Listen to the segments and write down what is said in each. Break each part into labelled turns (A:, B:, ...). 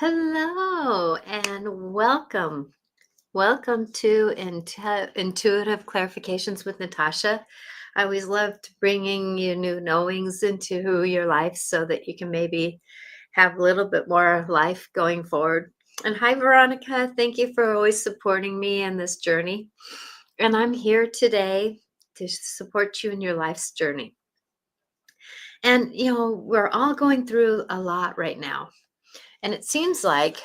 A: Hello and welcome. Welcome to Intuitive Clarifications with Natasha. I always loved bringing you new knowings into your life so that you can maybe have a little bit more life going forward. And hi, Veronica. Thank you for always supporting me in this journey. And I'm here today to support you in your life's journey. And, we're all going through a lot right now. And it seems like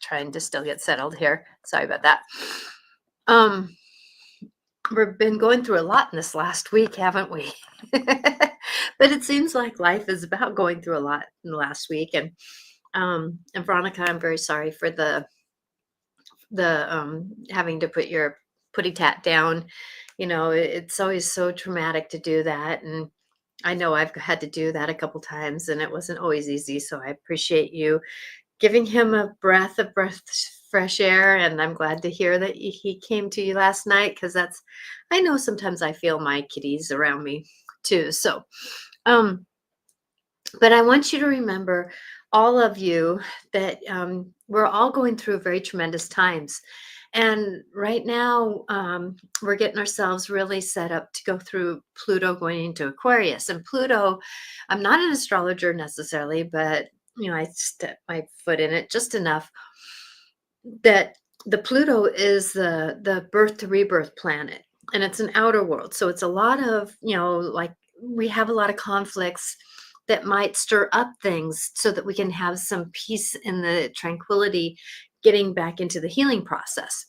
A: trying to still get settled here. Sorry about that. Um, we've been going through a lot in this last week, haven't we? But it seems like life is about going through a lot in the last week. And Veronica, I'm very sorry for the having to put your putty tat down. It's always so traumatic to do that, and I know I've had to do that a couple times, and it wasn't always easy. So I appreciate you giving him a breath fresh air, and I'm glad to hear that he came to you last night, because I know sometimes I feel my kitties around me too. So, um, but I want you to remember, all of you, that we're all going through very tremendous times. And right now, we're getting ourselves really set up to go through Pluto going into Aquarius. And Pluto, I'm not an astrologer necessarily, but I step my foot in it just enough that the Pluto is the birth to rebirth planet, and it's an outer world. So it's a lot of, like, we have a lot of conflicts that might stir up things so that we can have some peace in the tranquility, getting back into the healing process.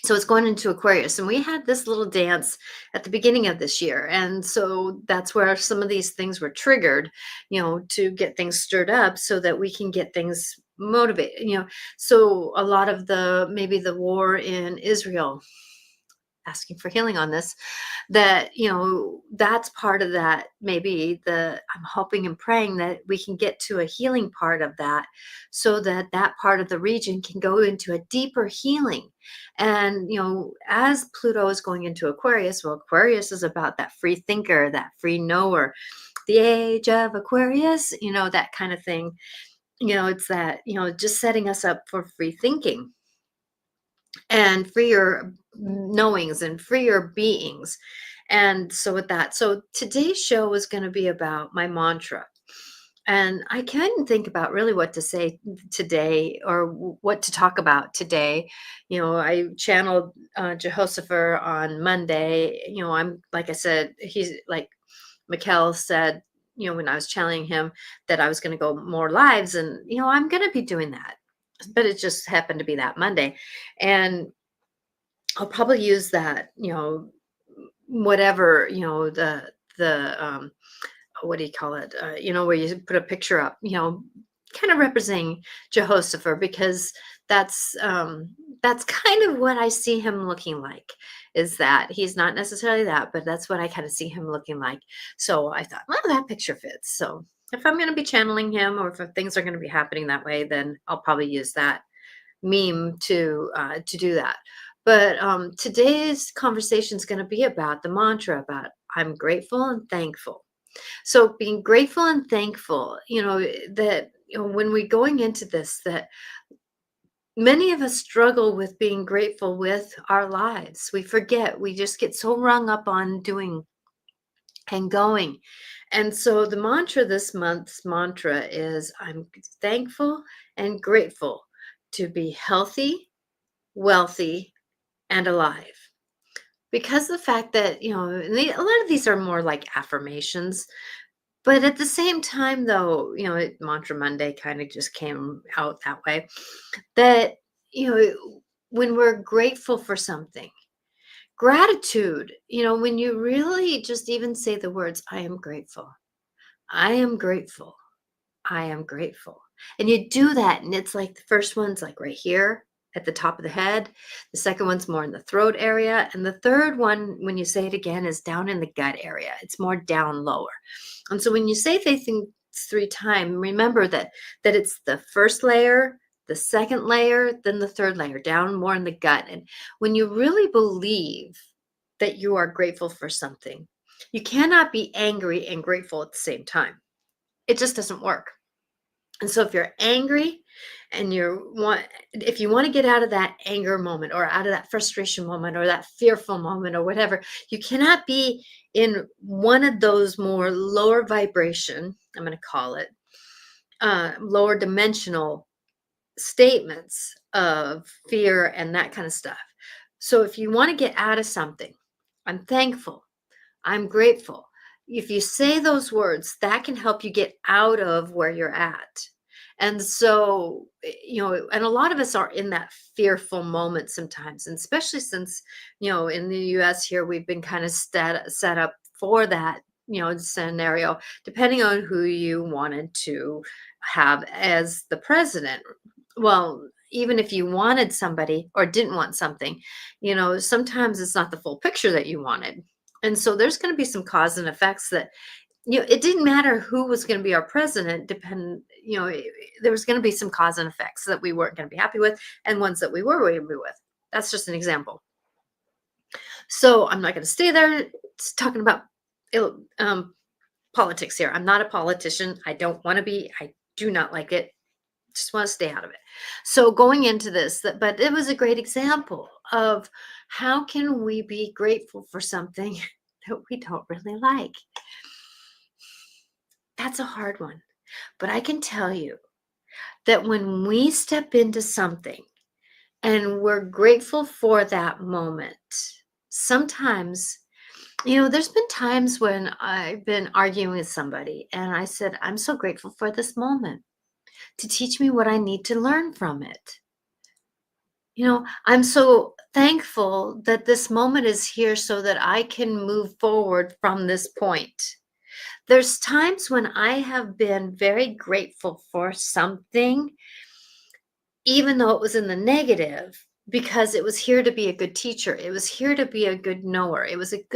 A: So it's going into Aquarius, and we had this little dance at the beginning of this year. And so that's where some of these things were triggered, to get things stirred up so that we can get things motivated. So a lot of maybe the war in Israel, asking for healing on this, that that's part of that. Maybe I'm hoping and praying that we can get to a healing part of that, so that that part of the region can go into a deeper healing. And as Pluto is going into Aquarius, well, Aquarius is about that free thinker, that free knower, the age of Aquarius, that kind of thing. It's that, just setting us up for free thinking and freer knowings and freer beings. And so with that, so today's show is going to be about my mantra. And I couldn't think about really what to say today, or what to talk about today. I channeled Jehoshaphat on Monday. I'm, like I said, he's like Mikkel said, when I was channeling him, that I was going to go more lives. And, I'm going to be doing that. But it just happened to be that Monday. And I'll probably use that, whatever, the what do you call it? Where you put a picture up, kind of representing Jehoshaphat, because that's kind of what I see him looking like. Is that he's not necessarily that, but that's what I kind of see him looking like. So I thought, well, that picture fits. So if I'm going to be channeling him, or if things are going to be happening that way, then I'll probably use that meme to do that. But today's conversation is going to be about the mantra, about I'm grateful and thankful. So being grateful and thankful, that when we're going into this, that many of us struggle with being grateful with our lives. We forget. We just get so hung up on doing and going. And so the mantra, this month's mantra, is I'm thankful and grateful to be healthy, wealthy, and alive. Because the fact that, a lot of these are more like affirmations, but at the same time, though, Mantra Monday kind of just came out that way, that, when we're grateful for something, gratitude, when you really just even say the words, I am grateful, I am grateful, I am grateful. And you do that, and it's like the first one's like right here at the top of the head. The second one's more in the throat area. And the third one, when you say it again, is down in the gut area. It's more down lower. And so when you say things 3 times, remember that it's the first layer, the second layer, then the third layer, down more in the gut. And when you really believe that you are grateful for something, you cannot be angry and grateful at the same time. It just doesn't work. And so if you're angry and if you want to get out of that anger moment or out of that frustration moment or that fearful moment or whatever, you cannot be in one of those more lower vibration, I'm going to call it, lower dimensional statements of fear and that kind of stuff. So if you want to get out of something, I'm thankful, I'm grateful. If you say those words, that can help you get out of where you're at. And so, and a lot of us are in that fearful moment sometimes, and especially since, in the US here, we've been kind of set up for that, scenario, depending on who you wanted to have as the president. Well, even if you wanted somebody or didn't want something, sometimes it's not the full picture that you wanted. And so there's going to be some cause and effects that, it didn't matter who was going to be our president, there was going to be some cause and effects that we weren't going to be happy with and ones that we were happy with. That's just an example. So I'm not going to stay there talking about politics here. I'm not a politician. I don't want to be. I do not like it. Just want to stay out of it. So going into this, but it was a great example of how can we be grateful for something that we don't really like. That's a hard one. But I can tell you that when we step into something and we're grateful for that moment, sometimes, there's been times when I've been arguing with somebody and I said, I'm so grateful for this moment to teach me what I need to learn from it. I'm so thankful that this moment is here so that I can move forward from this point. There's times when I have been very grateful for something, even though it was in the negative, because it was here to be a good teacher. It was here to be a good knower. It was it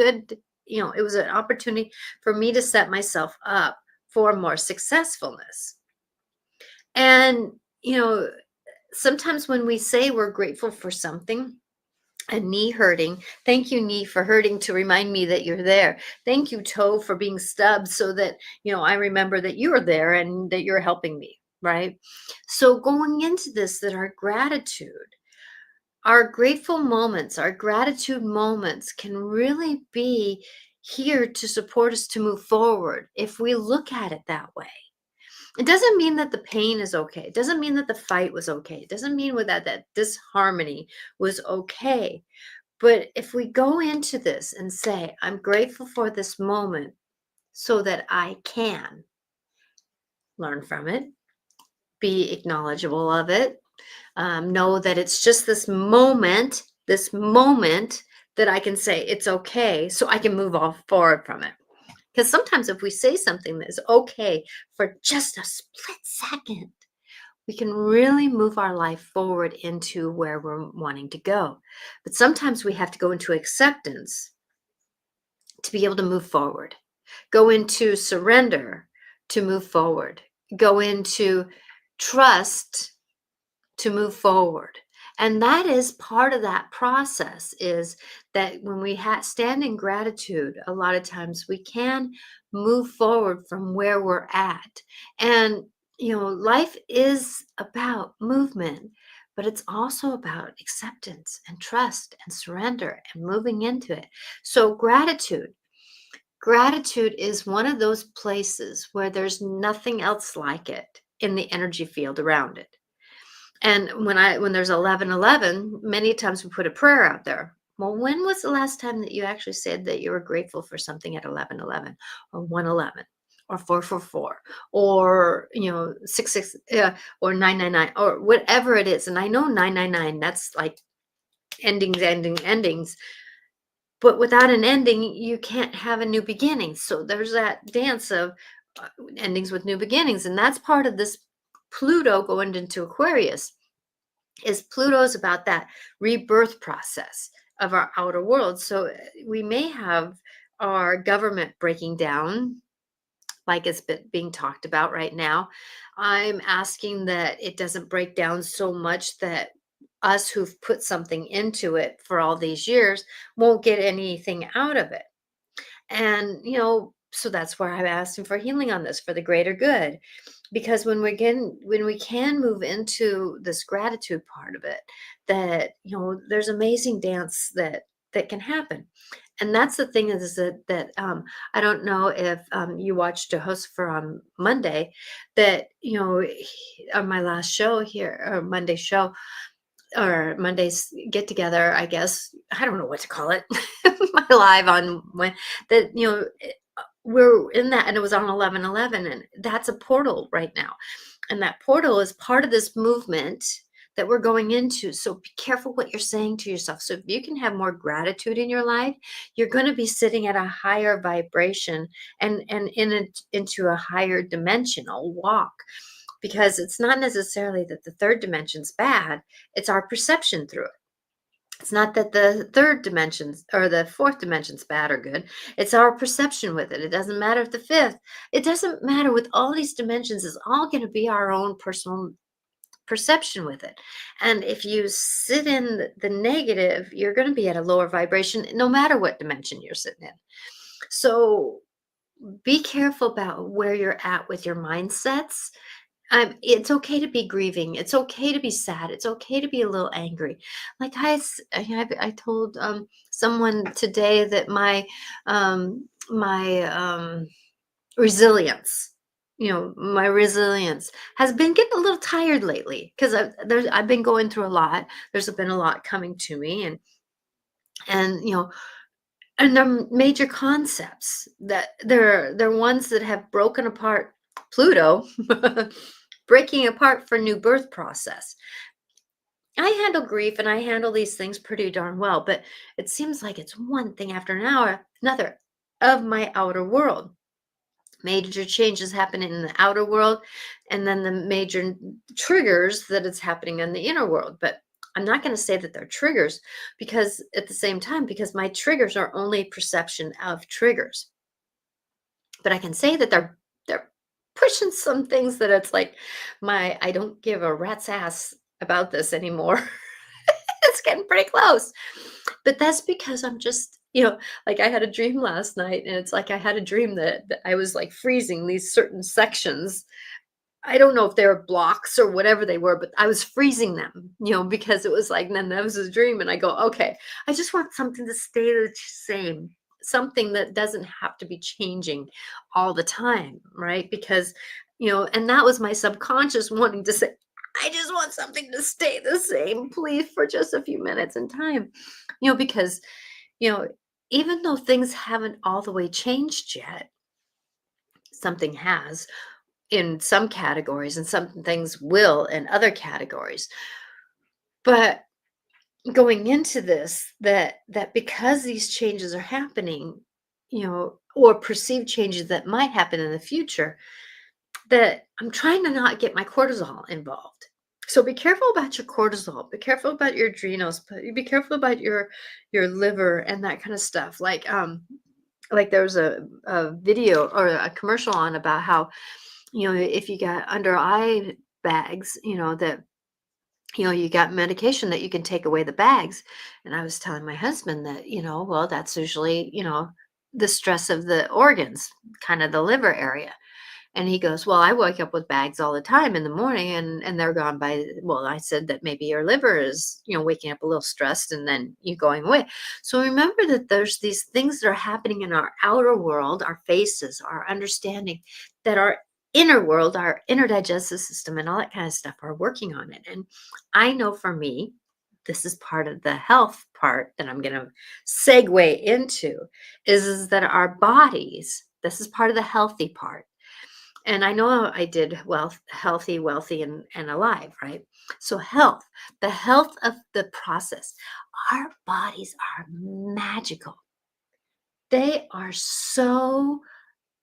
A: was an opportunity for me to set myself up for more successfulness. And, sometimes when we say we're grateful for something, a knee hurting. Thank you, knee, for hurting to remind me that you're there. Thank you, toe, for being stubbed so that, I remember that you are there and that you're helping me, right? So going into this, that our grateful moments, our gratitude moments can really be here to support us to move forward if we look at it that way. It doesn't mean that the pain is okay. It doesn't mean that the fight was okay. It doesn't mean that disharmony was okay. But if we go into this and say, I'm grateful for this moment so that I can learn from it, be acknowledgeable of it, know that it's just this moment that I can say it's okay so I can move off forward from it. Because sometimes if we say something that is okay for just a split second, we can really move our life forward into where we're wanting to go. But sometimes we have to go into acceptance to be able to move forward, go into surrender to move forward, go into trust to move forward. And that is part of that process, is that when we stand in gratitude, a lot of times we can move forward from where we're at. And, life is about movement, but it's also about acceptance and trust and surrender and moving into it. So gratitude is one of those places where there's nothing else like it in the energy field around it. And when there's 11:11, many times we put a prayer out there. Well, when was the last time that you actually said that you were grateful for something at 11:11 or 111 or 444 or 66 or 999 or whatever it is? And I know 999, that's like endings. But without an ending, you can't have a new beginning. So there's that dance of endings with new beginnings, and that's part of this Pluto going into Aquarius. Is Pluto's about that rebirth process of our outer world. So we may have our government breaking down, like it's being talked about right now. I'm asking that it doesn't break down so much that us who've put something into it for all these years won't get anything out of it. And, so that's why I'm asking for healing on this, for the greater good. because when we can move into this gratitude part of it, that there's amazing dance that can happen. And that's the thing is that I don't know if you watched a host for on Monday, that on my last show here, or Monday show, or Monday's get together, I guess. I don't know what to call it. My live on when that we're in that, and it was on 11/11, and that's a portal right now. And that portal is part of this movement that we're going into. So be careful what you're saying to yourself. So if you can have more gratitude in your life, you're going to be sitting at a higher vibration, and into a higher dimensional walk, because it's not necessarily that the third dimension's bad, it's our perception through it. It's not that the third dimensions or the fourth dimension's bad or good. It's our perception with it. It doesn't matter if the fifth, it doesn't matter with all these dimensions, it's all going to be our own personal perception with it. And if you sit in the negative, you're going to be at a lower vibration no matter what dimension you're sitting in. So be careful about where you're at with your mindsets. It's okay to be grieving. It's okay to be sad. It's okay to be a little angry. Like I told someone today that my resilience, my resilience has been getting a little tired lately, because I've been going through a lot. There's been a lot coming to me, and they're major concepts, that they're ones that have broken apart Pluto, breaking apart for new birth process. I handle grief and I handle these things pretty darn well, but it seems like it's one thing after another of my outer world. Major changes happening in the outer world, and then the major triggers that it's happening in the inner world. But I'm not going to say that they're triggers, because at the same time, because my triggers are only perception of triggers. But I can say that they're pushing some things that it's like, my I don't give a rat's ass about this anymore. It's getting pretty close. But that's because I'm just, like, I had a dream last night, and it's like I had a dream that I was like freezing these certain sections. I don't know if they were blocks or whatever they were, but I was freezing them, because it was like, and then that was a dream. And I go, okay, I just want something to stay the same, something that doesn't have to be changing all the time, right? Because, and that was my subconscious wanting to say, I just want something to stay the same, please, for just a few minutes in time, because, you know, even though things haven't all the way changed yet, something has in some categories, and some things will in other categories. But going into this, that because these changes are happening, or perceived changes that might happen in the future, that I'm trying to not get my cortisol involved. So be careful about your cortisol. Be careful about your adrenals. Be careful about your liver and that kind of stuff. Like there was a video or a commercial on about how, if you got under eye bags, that you got medication that you can take away the bags. And I was telling my husband that, well, that's usually, the stress of the organs, kind of the liver area. And he goes, well, I wake up with bags all the time in the morning, and they're gone by. Well, I said that maybe your liver is, waking up a little stressed, and then you going away. So remember that there's these things that are happening in our outer world, our faces, our understanding, that our inner world, our inner digestive system, and all that kind of stuff are working on it. And I know for me, this is part of the health part that I'm going to segue into, is that our bodies, this is part of the healthy part. And I know I did healthy, wealthy, and alive, right? So health, the health of the process. Our bodies are magical. They are so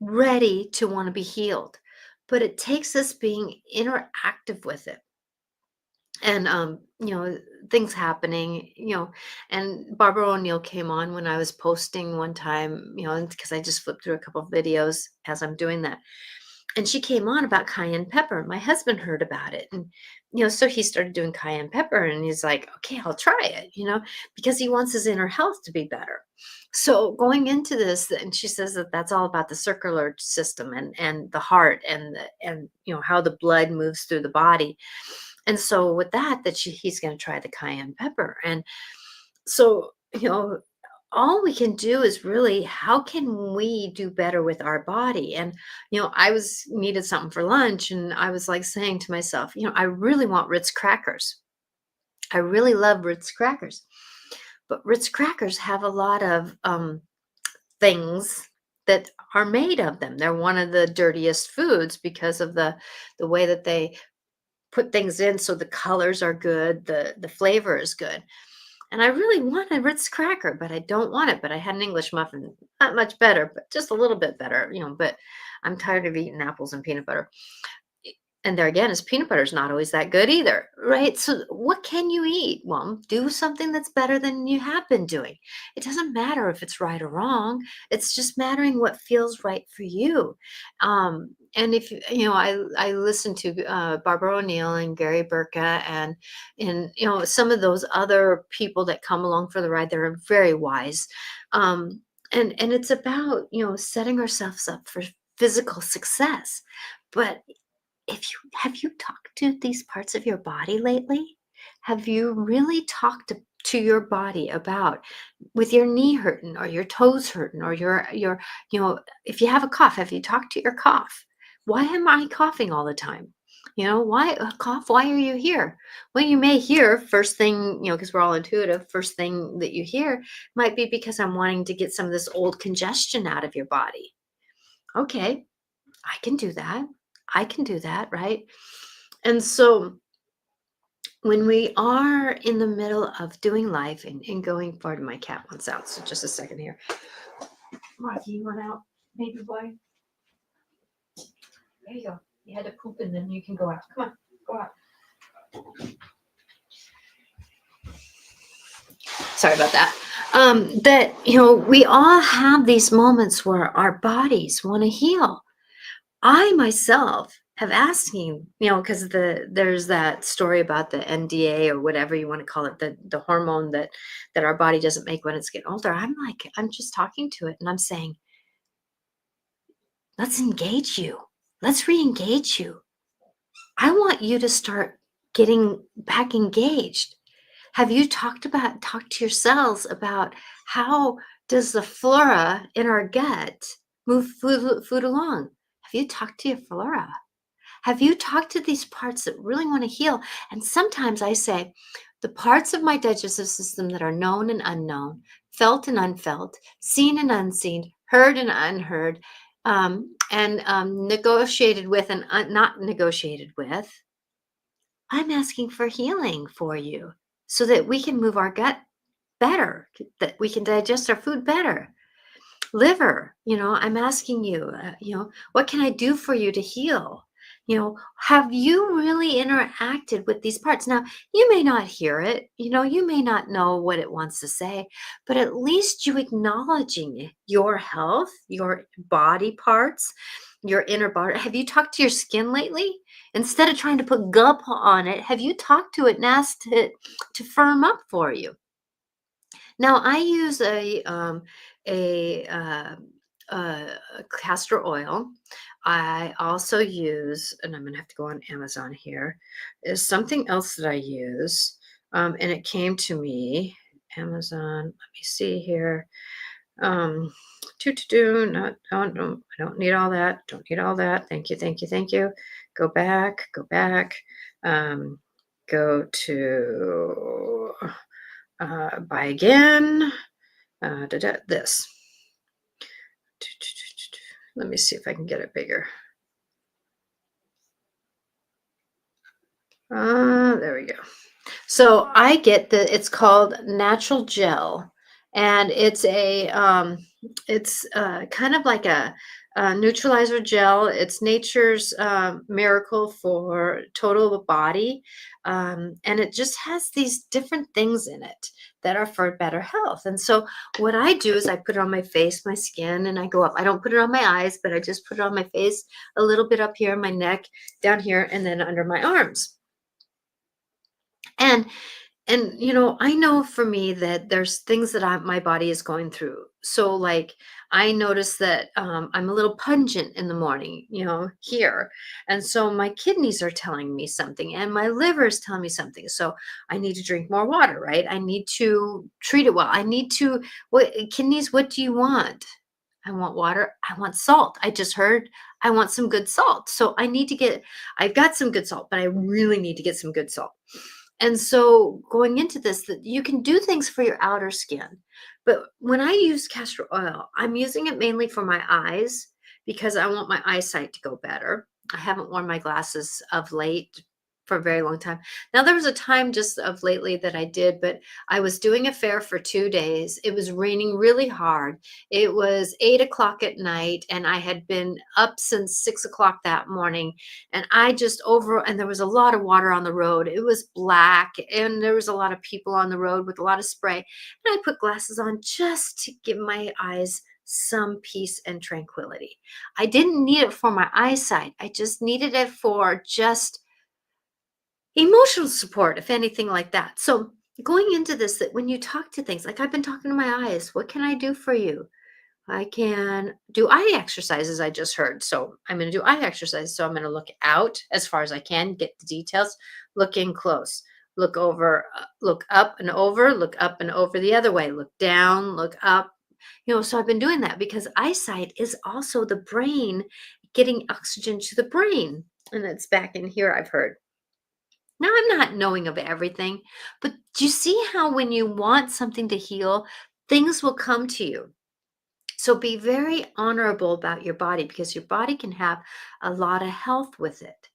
A: ready to want to be healed, but it takes us being interactive with it. And things happening, and Barbara O'Neill came on when I was posting one time, because I just flipped through a couple of videos as I'm doing that. And she came on about cayenne pepper. My husband heard about it. And, so he started doing cayenne pepper, and he's like, okay, I'll try it, because he wants his inner health to be better. So going into this, and she says that that's all about the circular system and the heart and how the blood moves through the body. And so with that he's going to try the cayenne pepper. And so, all we can do is really, how can we do better with our body? And I was needed something for lunch, and I was like saying to myself, I really want Ritz crackers. I really love Ritz crackers, but Ritz crackers have a lot of things that are made of them. They're one of the dirtiest foods because of the way that they put things in, so the colors are good, the flavor is good. And I really want a Ritz cracker, but I don't want it. But I had an English muffin, not much better, but just a little bit better, but I'm tired of eating apples and peanut butter. And there again, is peanut butter is not always that good either, right? So what can you eat? Well, do something that's better than you have been doing. It doesn't matter if it's right or wrong. It's just mattering what feels right for you. And if I listen to Barbara O'Neill and Gary Burka and some of those other people that come along for the ride. They're very wise. And it's about setting ourselves up for physical success. But if you have you talked to these parts of your body lately? Have you really talked to your body about, with your knee hurting or your toes hurting or if you have a cough, have you talked to your cough? Why am I coughing all the time? Why cough? Why are you here? Well, you may hear first thing, because we're all intuitive, first thing that you hear might be because I'm wanting to get some of this old congestion out of your body. Okay, I can do that. I can do that, right? And so when we are in the middle of doing life and going forward, my cat wants out. So just a second here. Rocky, you want out, baby boy? There you go. You had to poop and then you can go out. Come on, go out. Sorry about that. We all have these moments where our bodies want to heal. I myself have asking, because there's that story about the NDA or whatever you want to call it, the hormone that our body doesn't make when it's getting older. I'm just talking to it and I'm saying, let's engage you. Let's re-engage you. I want you to start getting back engaged. Have you talked to your cells about how does the flora in our gut move food along? Have you talked to your flora? Have you talked to these parts that really want to heal? And sometimes I say, the parts of my digestive system that are known and unknown, felt and unfelt, seen and unseen, heard and unheard, and negotiated with and not negotiated with, I'm asking for healing for you so that we can move our gut better, that we can digest our food better. Liver, I'm asking you, what can I do for you to heal? Have you really interacted with these parts? Now, you may not hear it, you may not know what it wants to say, but at least you acknowledging your health, your body parts, your inner body. Have you talked to your skin lately? Instead of trying to put gup on it, have you talked to it and asked it to firm up for you? Now, I use a, uh, uh, castor oil. I also use, and I'm gonna have to go on Amazon here, is something else that I use, and it came to me, Amazon. Let me see here. Um, do not, no, I don't need all that. Don't need all that. Thank you, thank you, thank you. Go back, go back. Um, go to buy again. This. Let me see if I can get it bigger. There we go. So I get it's called Natural Gel, and it's kind of like a neutralizer gel. It's nature's miracle for total body, and it just has these different things in it that are for better health. And so what I do is I put it on my face, my skin, and I go up. I don't put it on my eyes, but I just put it on my face, a little bit up here, my neck, down here, and then under my arms. And And I know for me that there's things that my body is going through. So like I notice that I'm a little pungent in the morning, here. And so my kidneys are telling me something and my liver is telling me something. So I need to drink more water, right? I need to treat it well. I need to what kidneys, what do you want? I want water. I want salt. I just heard I want some good salt. So I've got some good salt, but I really need to get some good salt. And so going into this, that you can do things for your outer skin. But when I use castor oil, I'm using it mainly for my eyes because I want my eyesight to go better. I haven't worn my glasses of late for a very long time. Now there was a time just of lately that I did, but I was doing a fair for 2 days. It was raining really hard. It was 8 o'clock at night, and I had been up since 6 o'clock that morning, and and there was a lot of water on the road. It was black and there was a lot of people on the road with a lot of spray. And I put glasses on just to give my eyes some peace and tranquility. I didn't need it for my eyesight. I just needed it for just emotional support, if anything like that. So going into this, that when you talk to things, like I've been talking to my eyes, what can I do for you? I can do eye exercises, I just heard. So I'm going to do eye exercises. So I'm going to look out as far as I can, get the details, look in close, look over, look up and over the other way, look down, look up. So I've been doing that because eyesight is also the brain getting oxygen to the brain. And it's back in here, I've heard. Now, I'm not knowing of everything, but do you see how when you want something to heal, things will come to you? So be very honorable about your body because your body can have a lot of health with it.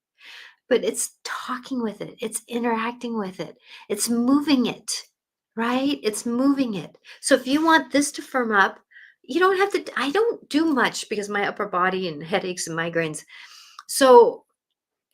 A: But it's talking with it, it's interacting with it, it's moving it, right? It's moving it. So if you want this to firm up, you don't have to, I don't do much because my upper body and headaches and migraines. So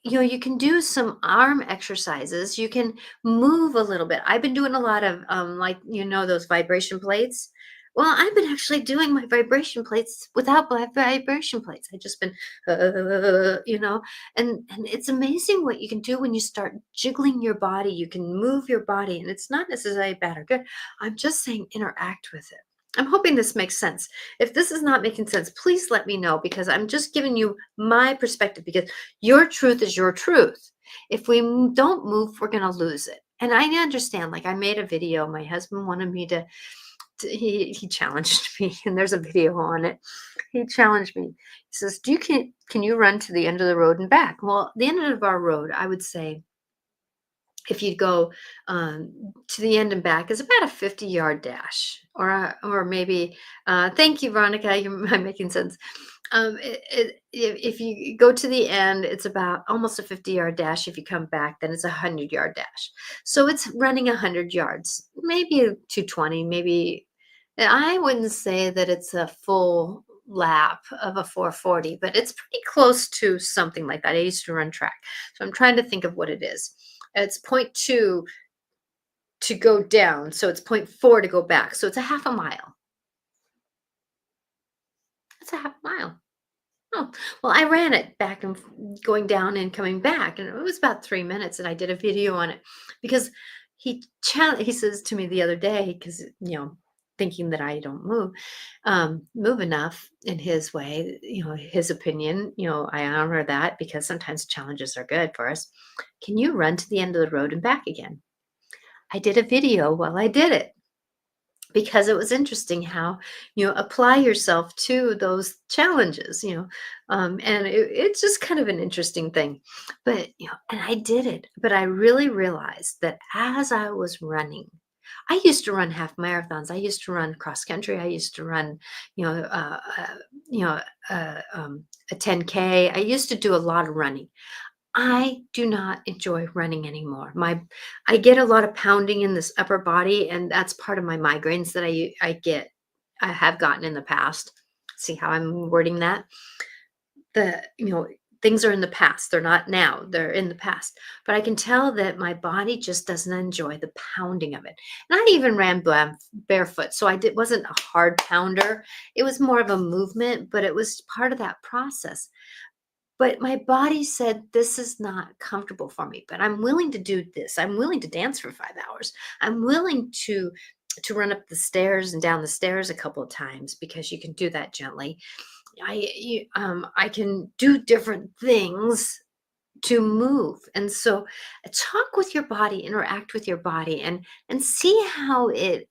A: you can do some arm exercises. You can move a little bit. I've been doing a lot of like those vibration plates. Well, I've been actually doing my vibration plates without vibration plates. I just been and it's amazing what you can do when you start jiggling your body. You can move your body, and it's not necessarily bad or good. I'm just saying interact with it. I'm hoping this makes sense. If this is not making sense, please let me know because I'm just giving you my perspective because your truth is your truth. If we don't move, we're going to lose it. And I understand, like I made a video. My husband wanted me he challenged me, and there's a video on it. He challenged me. He says, can you run to the end of the road and back? Well, the end of our road, I would say, if you go to the end and back, is about a 50-yard dash, or maybe. Thank you, Veronica. I'm making sense. If you go to the end, it's about almost a 50-yard dash. If you come back, then it's a 100-yard dash. So it's running 100 yards, maybe 220, maybe. I wouldn't say that it's a full lap of a 440, but it's pretty close to something like that. I used to run track, so I'm trying to think of what it is. It's point 2 to go down, so it's point 4 to go back. So it's a half a mile. It's a half a mile. Oh, well, I ran it back and going down and coming back, and it was about 3 minutes. And I did a video on it because he says to me the other day, because thinking that I don't move enough in his way, his opinion. I honor that because sometimes challenges are good for us. Can you run to the end of the road and back again? I did a video while I did it because it was interesting how apply yourself to those challenges, and it's just kind of an interesting thing. But and I did it, but I really realized that as I was running, I used to run half marathons, I used to run cross country, I used to run you know uh, uh, you know a 10K. I used to do a lot of running. I do not enjoy running anymore. I get a lot of pounding in this upper body, and that's part of my migraines that I have gotten in the past. See how I'm wording that? The things are in the past. They're not now. They're in the past. But I can tell that my body just doesn't enjoy the pounding of it. And I even ran barefoot, so wasn't a hard pounder. It was more of a movement, but it was part of that process. but my body said, "This is not comfortable for me, but I'm willing to do this. I'm willing to dance for 5 hours. I'm willing to run up the stairs and down the stairs a couple of times because you can do that gently. I can do different things to move." And so talk with your body, interact with your body, and see how it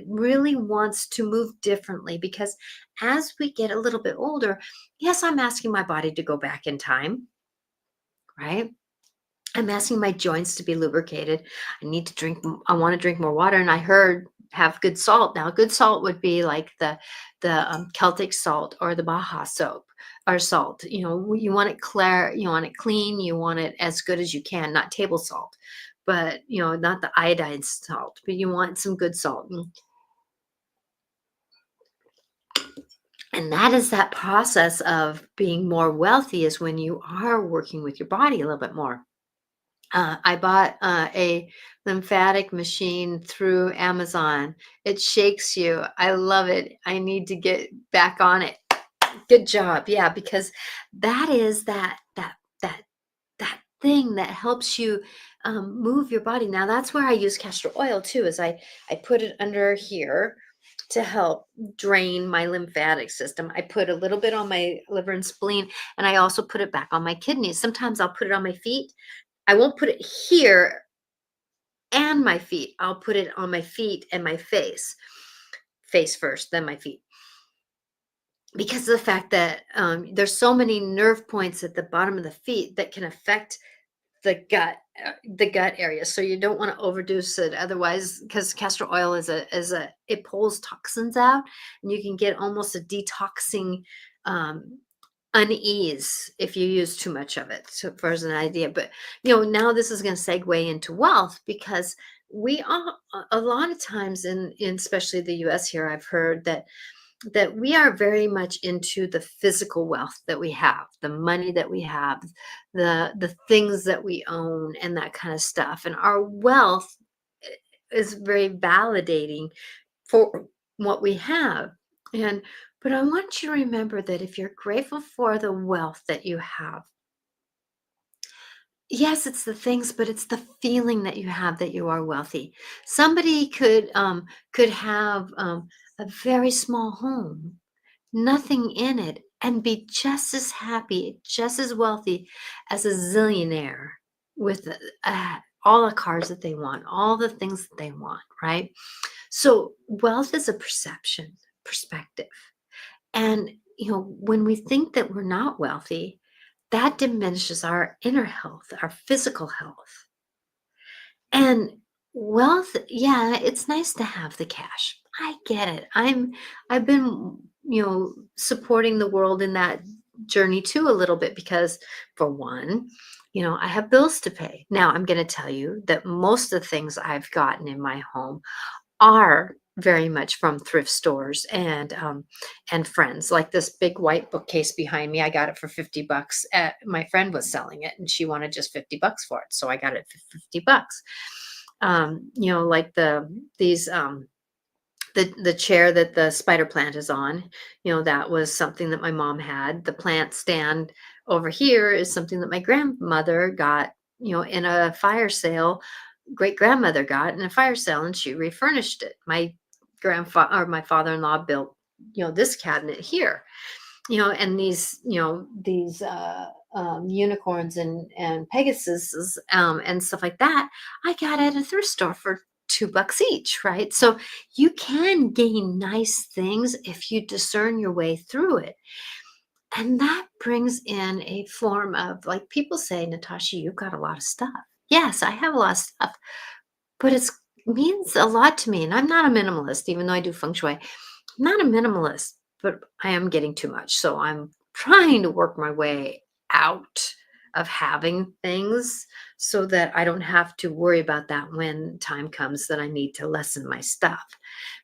A: really wants to move differently, because as we get a little bit older, yes, I'm asking my body to go back in time, right? I'm asking my joints to be lubricated. I need to drink I want to drink more water, and I heard have good salt. Now good salt would be like the Celtic salt or the Baja soap or salt. You want it clear, you want it clean, you want it as good as you can, not table salt, but not the iodine salt, but you want some good salt. And that is that process of being more wealthy, is when you are working with your body a little bit more. I bought a lymphatic machine through Amazon. It shakes you. I love it. I need to get back on it. Good job. Yeah, because that is that that thing that helps you move your body. Now that's where I use castor oil too. Is I put it under here to help drain my lymphatic system. I put a little bit on my liver and spleen, and I also put it back on my kidneys. Sometimes I'll put it on my feet. I won't put it here and my feet. I'll put it on my feet and my face. Face first, then my feet. Because of the fact that there's so many nerve points at the bottom of the feet that can affect the gut area. So you don't want to overdose it. Otherwise, because castor oil it pulls toxins out, and you can get almost a detoxing um, unease if you use too much of it. So far as an idea, but now this is going to segue into wealth, because we all a lot of times in especially the US here, I've heard that we are very much into the physical wealth that we have, the money that we have, the things that we own, and that kind of stuff. And our wealth is very validating for what we have. And but I want you to remember that if you're grateful for the wealth that you have, yes, it's the things, but it's the feeling that you have that you are wealthy. Somebody could have a very small home, nothing in it, and be just as happy, just as wealthy as a zillionaire with all the cars that they want, all the things that they want, right? So wealth is a perspective. And when we think that we're not wealthy, that diminishes our inner health, our physical health. And wealth, yeah, it's nice to have the cash. I get it. I've been, supporting the world in that journey too a little bit, because for one, I have bills to pay. Now, I'm going to tell you that most of the things I've gotten in my home are very much from thrift stores and friends. Like this big white bookcase behind me, I got it for $50. My friend was selling it, and she wanted just $50 for it, so I got it for $50. Like the chair that the spider plant is on, that was something that my mom had. The plant stand over here is something that my grandmother got, in a fire sale. Great grandmother got in a fire sale, and she refurnished it. My grandfather or my father-in-law built, this cabinet here, and these unicorns and Pegasuses and stuff like that. I got at a thrift store for $2 each, right? So you can gain nice things if you discern your way through it. And that brings in a form of, like people say, Natasha, you've got a lot of stuff. Yes, I have a lot of stuff, but it means a lot to me. And I'm not a minimalist, even though I do feng shui. I'm not a minimalist, but I am getting too much. So I'm trying to work my way out of having things so that I don't have to worry about that when time comes that I need to lessen my stuff.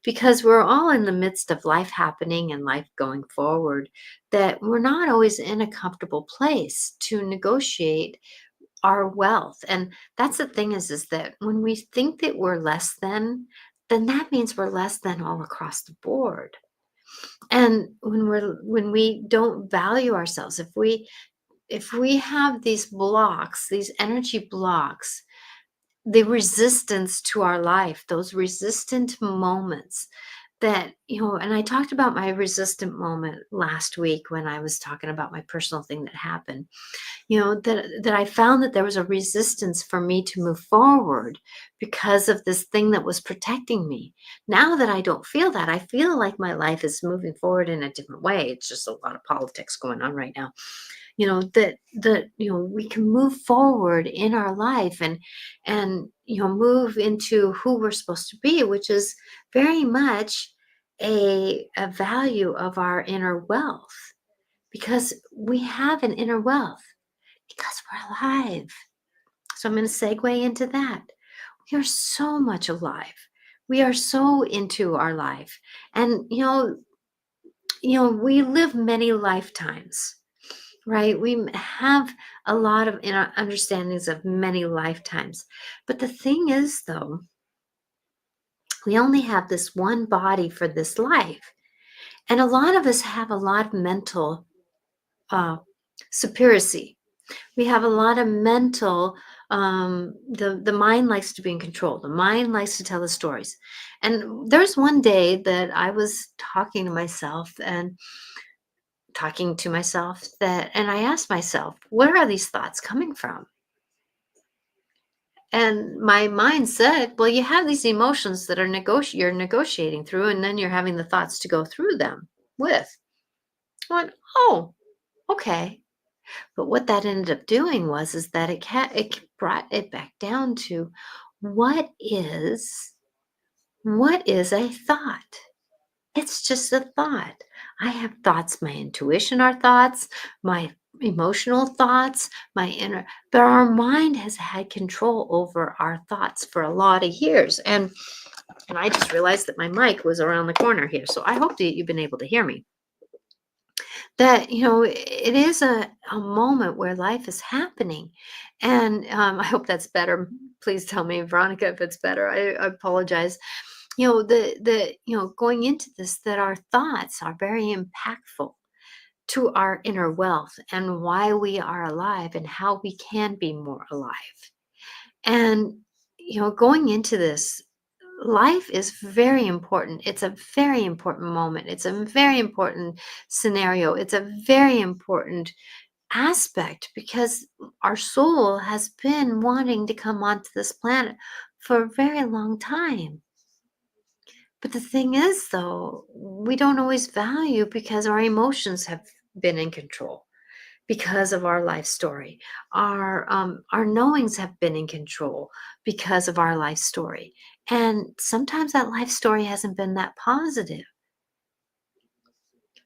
A: Because we're all in the midst of life happening and life going forward, that we're not always in a comfortable place to negotiate our wealth. And that's the thing, is that when we think that we're less than, then that means we're less than all across the board. And when we don't value ourselves, if we if we have these blocks, these energy blocks, the resistance to our life, those resistant moments that, and I talked about my resistant moment last week when I was talking about my personal thing that happened, that I found that there was a resistance for me to move forward because of this thing that was protecting me. Now that I don't feel that, I feel like my life is moving forward in a different way. It's just a lot of politics going on right now. That we can move forward in our life and move into who we're supposed to be, which is very much a value of our inner wealth, because we have an inner wealth because we're alive. So I'm going to segue into that. We are so much alive. We are so into our life. And we live many lifetimes, right? We have a lot of understandings of many lifetimes. But the thing is, though, we only have this one body for this life. And a lot of us have a lot of mental uh, superiority. We have a lot of mental, the mind likes to be in control. The mind likes to tell the stories. And there's one day that I was talking to myself, and I asked myself, where are these thoughts coming from? And my mind said, well, you have these emotions that you're negotiating through, and then you're having the thoughts to go through them with. I went, oh, okay. But what that ended up doing is that it brought it back down to what is what is a thought? It's just a thought. I have thoughts. My intuition are thoughts, my emotional thoughts, my inner, but our mind has had control over our thoughts for a lot of years. And I just realized that my mic was around the corner here. So I hope that you've been able to hear me. That, it is a moment where life is happening. And I hope that's better. Please tell me, Veronica, if it's better. I apologize. Going into this, that our thoughts are very impactful to our inner wealth and why we are alive and how we can be more alive. And going into this, life is very important. It's a very important moment. It's a very important scenario. It's a very important aspect because our soul has been wanting to come onto this planet for a very long time. But the thing is, though, we don't always value because our emotions have been in control because of our life story. Our knowings have been in control because of our life story. And sometimes that life story hasn't been that positive.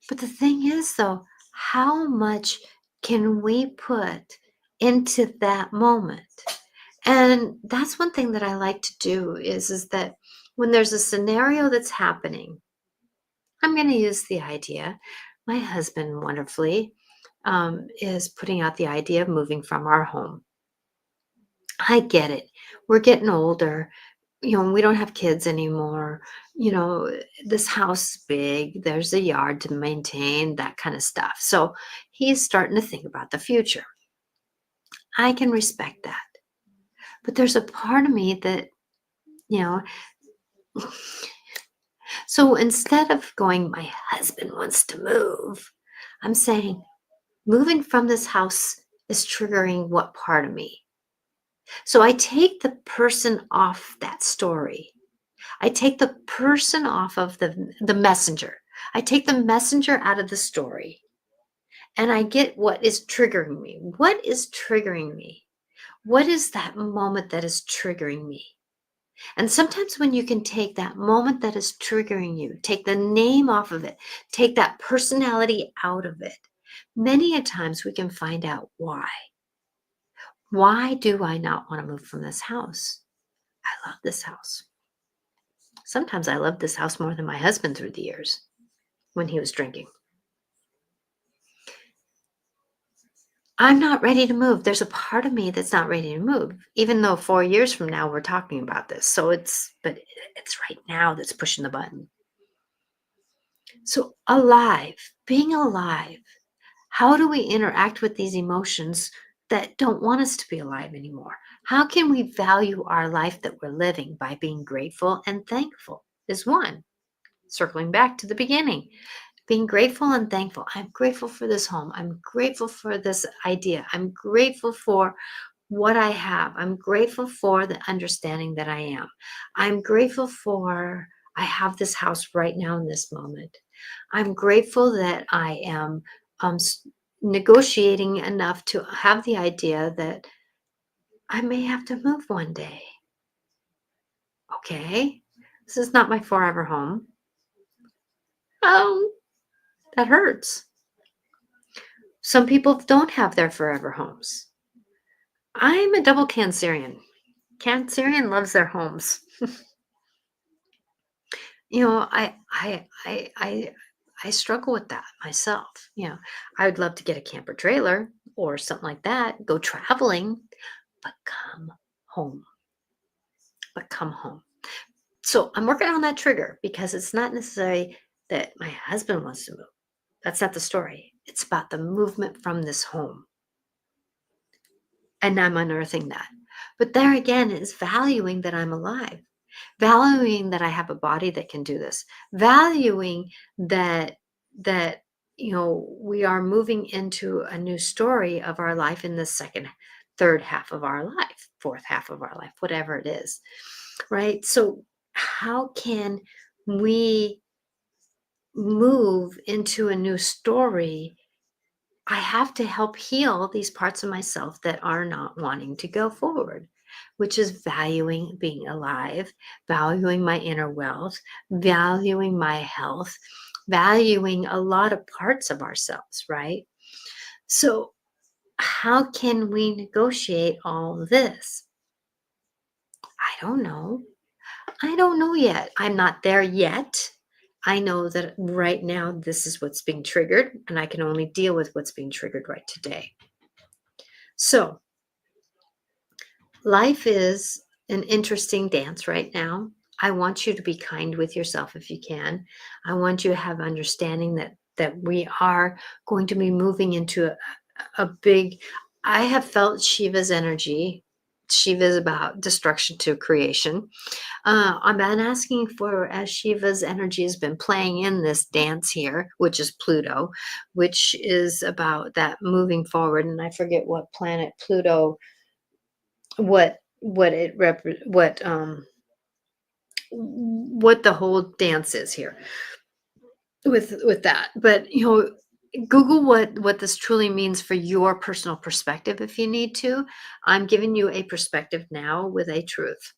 A: But the thing is, though, how much can we put into that moment? And that's one thing that I like to do is that when there's a scenario that's happening, I'm going to use the idea. My husband wonderfully is putting out the idea of moving from our home. I get it. We're getting older. We don't have kids anymore. This house is big. There's a yard to maintain, that kind of stuff. So he's starting to think about the future. I can respect that. But there's a part of me that, you know, so instead of going, my husband wants to move, I'm saying, moving from this house is triggering what part of me? So I take the person off that story. I take the person off of the messenger. I take the messenger out of the story and I get what is triggering me. What is triggering me? What is that moment that is triggering me? And sometimes when you can take that moment that is triggering you, take the name off of it, take that personality out of it, many a times we can find out why. Why do I not want to move from this house? I love this house. Sometimes I love this house more than my husband through the years when he was drinking. I'm not ready to move. There's a part of me that's not ready to move, even though 4 years from now we're talking about this. But it's right now that's pushing the button. So being alive, How do we interact with these emotions that don't want us to be alive anymore? How can we value our life that we're living by being grateful and thankful? Is one. Circling back to the beginning, being grateful and thankful. I'm grateful for this home. I'm grateful for this idea. I'm grateful for what I have. I'm grateful for the understanding that I am. I'm grateful for I have this house right now in this moment. I'm grateful that I am negotiating enough to have the idea that I may have to move one day. Okay. This is not my forever home. Um, that hurts. Some people don't have their forever homes. I'm a double Cancerian. Cancerian loves their homes. I struggle with that myself. I would love to get a camper trailer or something like that, go traveling, but come home. But come home. So I'm working on that trigger because it's not necessarily that my husband wants to move. That's not the story. It's about the movement from this home. And I'm unearthing that. But there again is valuing that I'm alive, valuing that I have a body that can do this, valuing that we are moving into a new story of our life in the second, third half of our life, fourth half of our life, whatever it is. Right? So how can we move into a new story? I have to help heal these parts of myself that are not wanting to go forward, which is valuing being alive, valuing my inner wealth, valuing my health, valuing a lot of parts of ourselves, right? So, how can we negotiate all this? I don't know. I don't know yet. I'm not there yet. I know that right now this is what's being triggered, and I can only deal with what's being triggered right today. So, life is an interesting dance right now. I want you to be kind with yourself if you can. I want you to have understanding that we are going to be moving into a big I have felt Shiva's energy. Shiva is about destruction to creation. I've been asking for as Shiva's energy has been playing in this dance here, which is Pluto, which is about that moving forward. And I forget what planet Pluto, what it what the whole dance is here with that. But Google what this truly means for your personal perspective if you need to. I'm giving you a perspective now with a truth.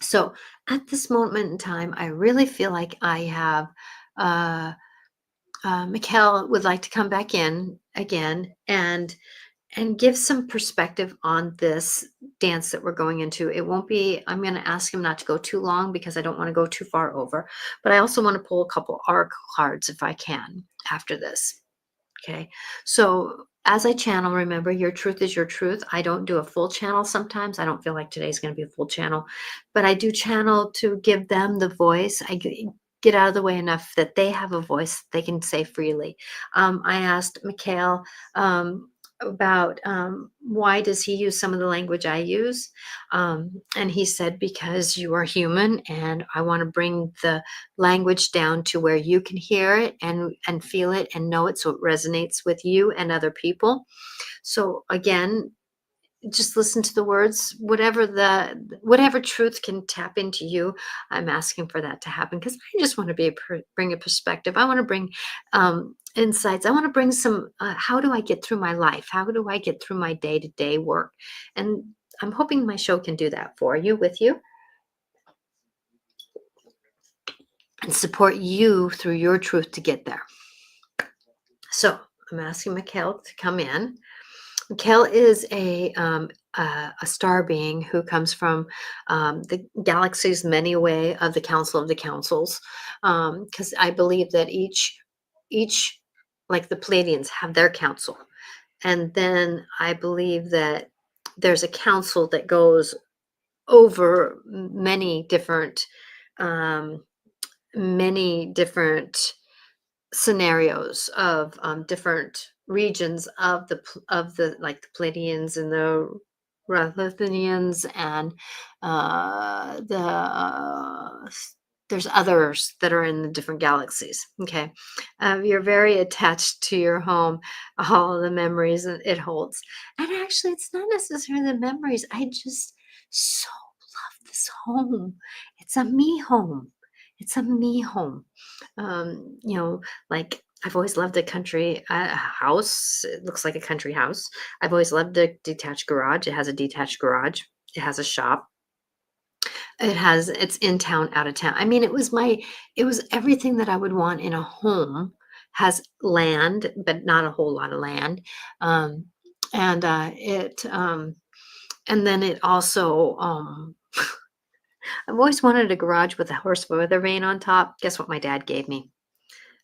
A: So at this moment in time, I really feel like I have uh, Mikhail would like to come back in again and give some perspective on this dance that we're going into. It won't be, I'm going to ask him not to go too long because I don't want to go too far over, but I also want to pull a couple oracle cards if I can after this. Okay. So as I channel, remember your truth is your truth. I don't do a full channel sometimes. I don't feel like today's going to be a full channel, but I do channel to give them the voice. Get out of the way enough that they have a voice they can say freely. I asked Mikhail about why does he use some of the language I use, and he said because you are human, and I want to bring the language down to where you can hear it and feel it and know it, so it resonates with you and other people. So again, just listen to the words, whatever truth can tap into you. I'm asking for that to happen because I just want to bring a perspective. I want to bring insights. I want to bring some how do I get through my life, how do I get through my day-to-day work, and I'm hoping my show can do that for you, with you, and support you through your truth to get there. So I'm asking Mikhail to come in. Kel is a star being who comes from the galaxy's many way of the Council of the Councils, because I believe that each like the Pleiadians have their council, and then I believe that there's a council that goes over um, many different scenarios of different regions of the like the Pleiadians and the Ruthenians and there's others that are in the different galaxies. Okay, you're very attached to your home, all the memories that it holds, and actually, it's not necessarily the memories. I just so love this home. It's a me home. It's a me home. You know, like I've always loved a country house. It looks like a country house. I've always loved a detached garage. It has a detached garage. It has a shop. It's in town, out of town. I mean, it was everything that I would want in a home. Has land, but not a whole lot of land. Um, and and then it also, I've always wanted a garage with a horse weather vane on top. Guess what my dad gave me?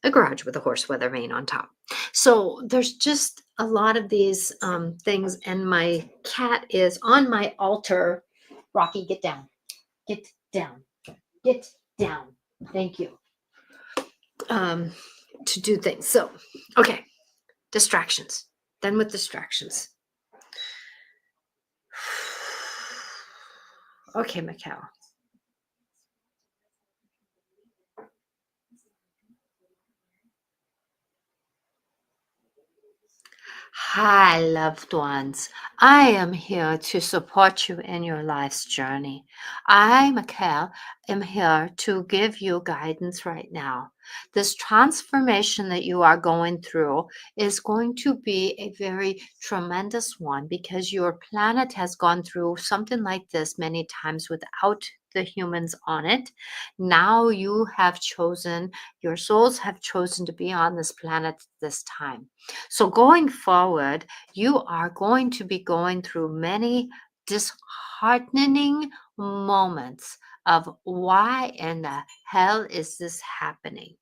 A: A garage with a horse weather vane on top. So there's just a lot of these things, and my cat is on my altar. Rocky, get down, get down, get down. Thank you. Um, to do things. So, okay, distractions. Then with distractions. Okay, Mikhail. Hi, loved ones. I am here to support you in your life's journey. I, Mikhail, am here to give you guidance right now. This transformation that you are going through is going to be a very tremendous one because your planet has gone through something like this many times without the humans on it. Now you have chosen, your souls have chosen to be on this planet this time. So going forward, you are going to be going through many disheartening moments of why in the hell is this happening?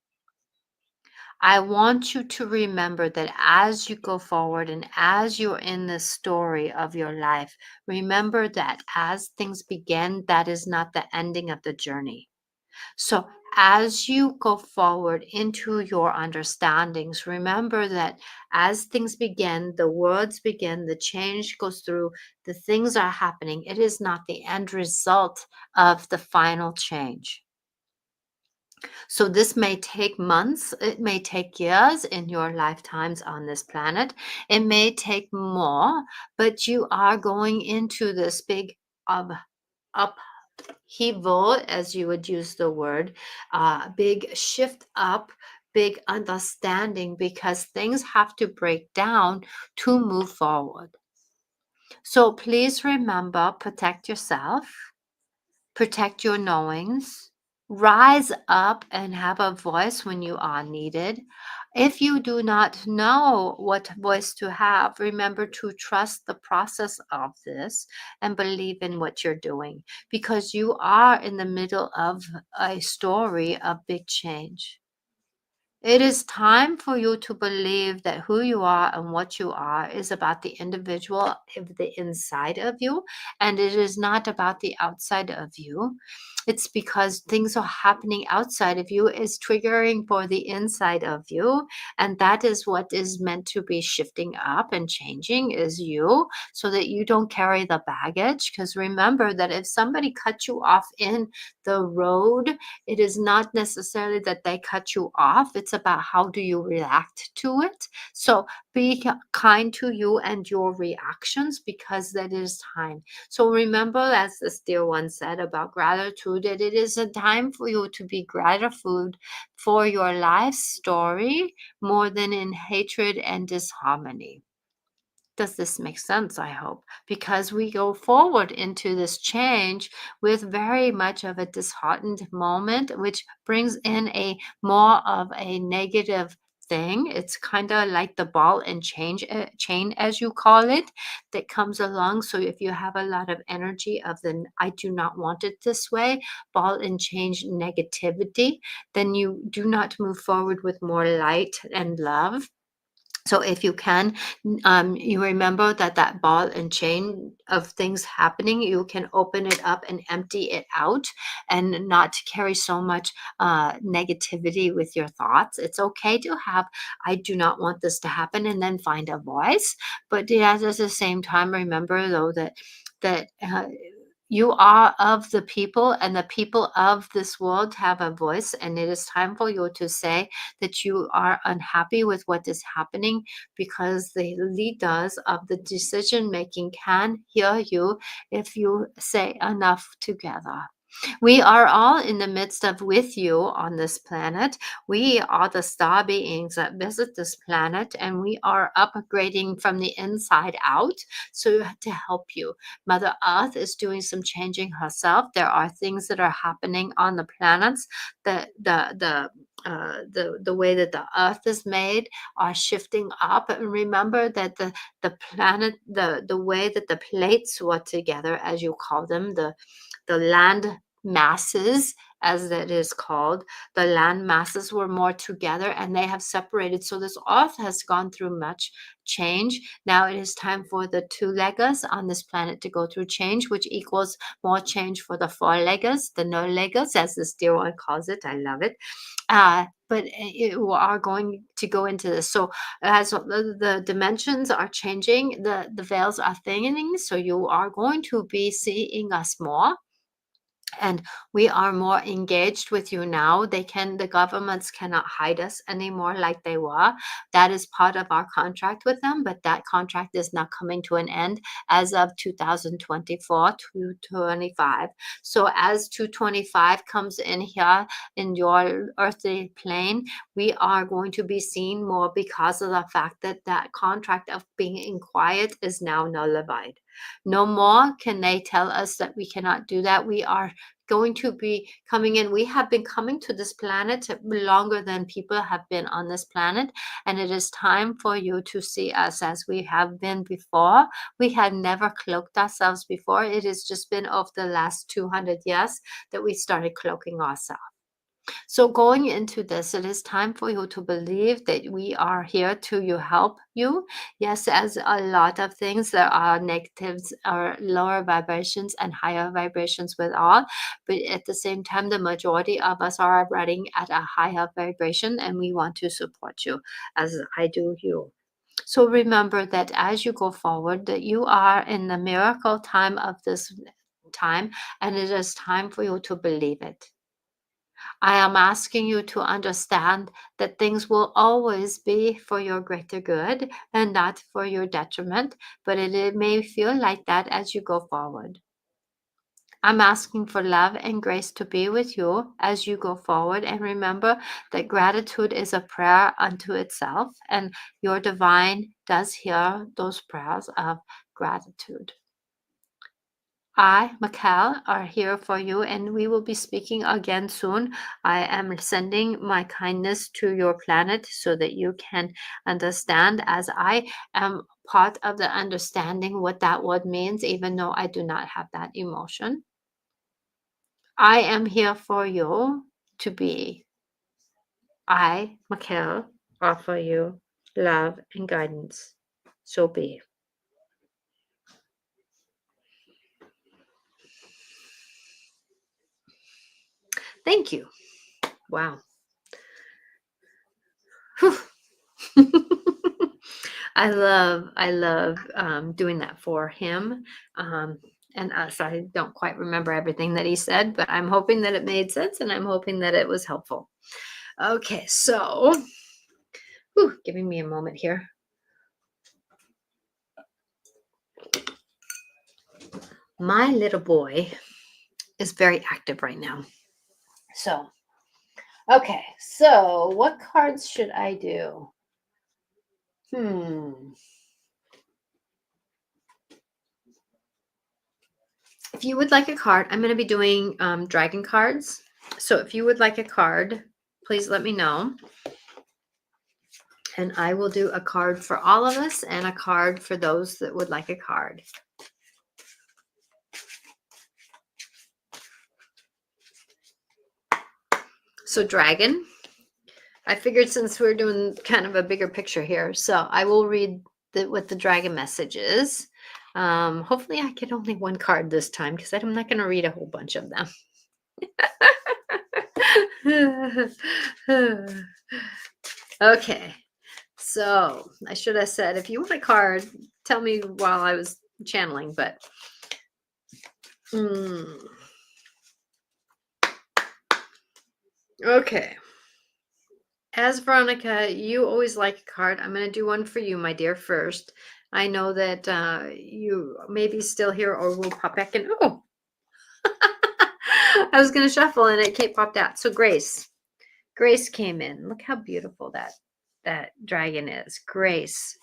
A: I want you to remember that as you go forward and as you're in the story of your life, remember that as things begin, that is not the ending of the journey. So, as you go forward into your understandings, remember that as things begin, the words begin, the change goes through, the things are happening. It is not the end result of the final change. So, this may take months, it may take years in your lifetimes on this planet, it may take more, but you are going into this big of upheaval, as you would use the word, big shift up, big understanding because things have to break down to move forward. So please remember, protect yourself, protect your knowings, rise up and have a voice when you are needed. If you do not know what voice to have, remember to trust the process of this and believe in what you're doing because you are in the middle of a story of big change. It is time for you to believe that who you are and what you are is about the individual of the inside of you, and it is not about the outside of you. It's because things are happening outside of you is triggering for the inside of you, and that is what is meant to be shifting up and changing is you, so that you don't carry the baggage. Because remember that if somebody cut you off in the road, it is not necessarily that they cut you off. It's about how do you react to it. So be kind to you and your reactions because that is time. So remember, as this dear one said about gratitude, that it is a time for you to be grateful for your life story more than in hatred and disharmony. Does this make sense? I hope. Because we go forward into this change with very much of a disheartened moment, which brings in a more of a negative thing. It's kind of like the ball and chain, as you call it, that comes along. So if you have a lot of energy of the I do not want it this way, ball and change negativity, then you do not move forward with more light and love. So if you can, you remember that that ball and chain of things happening, you can open it up and empty it out and not carry so much negativity with your thoughts. It's okay to have, I do not want this to happen, and then find a voice. But yeah, at the same time, remember though that you are of the people, and the people of this world have a voice, and it is time for you to say that you are unhappy with what is happening, because the leaders of the decision making can hear you if you say enough together. We are all in the midst of with you on this planet. We are the star beings that visit this planet, and we are upgrading from the inside out, so to help you. Mother Earth is doing some changing herself. There are things that are happening on the planets that the way that the earth is made are shifting up. And remember that the planet, the way that the plates were together, as you call them, the land masses, as it is called, the land masses were more together, and they have separated. So this earth has gone through much change. Now it is time for the two-leggers on this planet to go through change, which equals more change for the four-leggers, the no-leggers, as this dear one calls it. I love it. But you are going to go into this. So as the dimensions are changing, the veils are thinning. So you are going to be seeing us more, and we are more engaged with you now. The governments cannot hide us anymore like they were. That is part of our contract with them, but that contract is now coming to an end as of 2024 to 25. So as 225 comes in here in your earthly plane, we are going to be seen more, because of the fact that that contract of being in quiet is now nullified. No more can they tell us that we cannot do that. We are going to be coming in. We have been coming to this planet longer than people have been on this planet, and it is time for you to see us as we have been before. We have never cloaked ourselves before. It has just been over the last 200 years that we started cloaking ourselves. So going into this, it is time for you to believe that we are here to help you. Yes, as a lot of things, there are negatives or lower vibrations and higher vibrations with all, but at the same time, the majority of us are running at a higher vibration, and we want to support you as I do you. So remember that as you go forward, that you are in the miracle time of this time, and it is time for you to believe it. I am asking you to understand that things will always be for your greater good and not for your detriment, but it may feel like that as you go forward. I'm asking for love and grace to be with you as you go forward. And remember that gratitude is a prayer unto itself, and your divine does hear those prayers of gratitude. I, Mikkel, are here for you, and we will be speaking again soon. I am sending my kindness to your planet so that you can understand, as I am part of the understanding what that word means, even though I do not have that emotion. I am here for you to be. I, Mikkel, offer you love and guidance. So be. Thank you. Wow. Whew. I love doing that for him, and us. I don't quite remember everything that he said, but I'm hoping that it made sense, and I'm hoping that it was helpful. Okay, so giving me a moment here. My little boy is very active right now. So, okay, so what cards should I do? If you would like a card, I'm going to be doing dragon cards. So if you would like a card, please let me know. And I will do a card for all of us and a card for those that would like a card. So dragon, I figured since we're doing kind of a bigger picture here, so I will read what the dragon message is. Hopefully I get only one card this time because I'm not going to read a whole bunch of them. Okay, so I should have said, if you want a card, tell me while I was channeling, but okay. As Veronica, you always like a card. I'm going to do one for you, my dear, first. I know that you may be still here or will pop back in. Oh, I was going to shuffle and it popped out. So Grace. Grace came in. Look how beautiful that dragon is. Grace.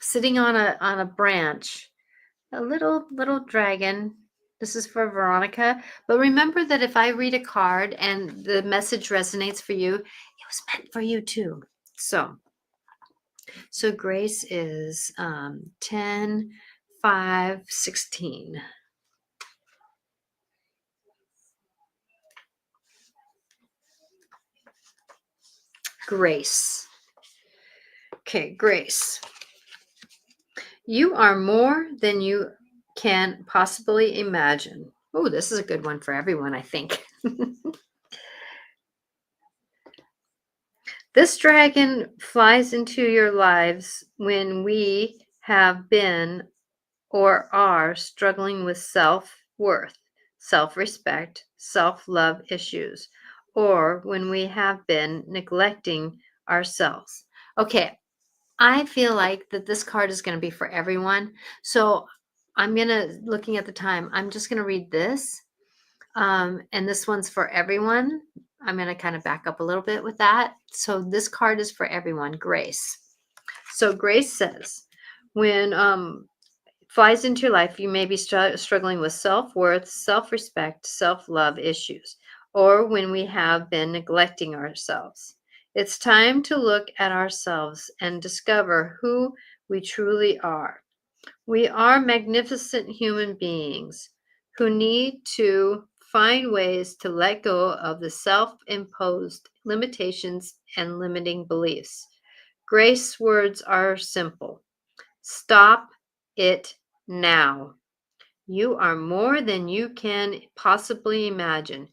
A: Sitting on a branch. A little dragon. This is for Veronica. But remember that if I read a card and the message resonates for you, it was meant for you too. So Grace is 10, 5, 16. Grace. Okay, Grace. You are more than you can possibly imagine. Oh, this is a good one for everyone, I think. This dragon flies into your lives when we have been or are struggling with self-worth, self-respect, self-love issues, or when we have been neglecting ourselves. Okay, I feel like that this card is going to be for everyone. So I'm going to, looking at the time, I'm just going to read this. And this one's for everyone. I'm going to kind of back up a little bit with that. So this card is for everyone, Grace. So Grace says, when flies into your life, you may be struggling with self-worth, self-respect, self-love issues, or when we have been neglecting ourselves. It's time to look at ourselves and discover who we truly are. We are magnificent human beings who need to find ways to let go of the self-imposed limitations and limiting beliefs. Grace words are simple. Stop it now. You are more than you can possibly imagine.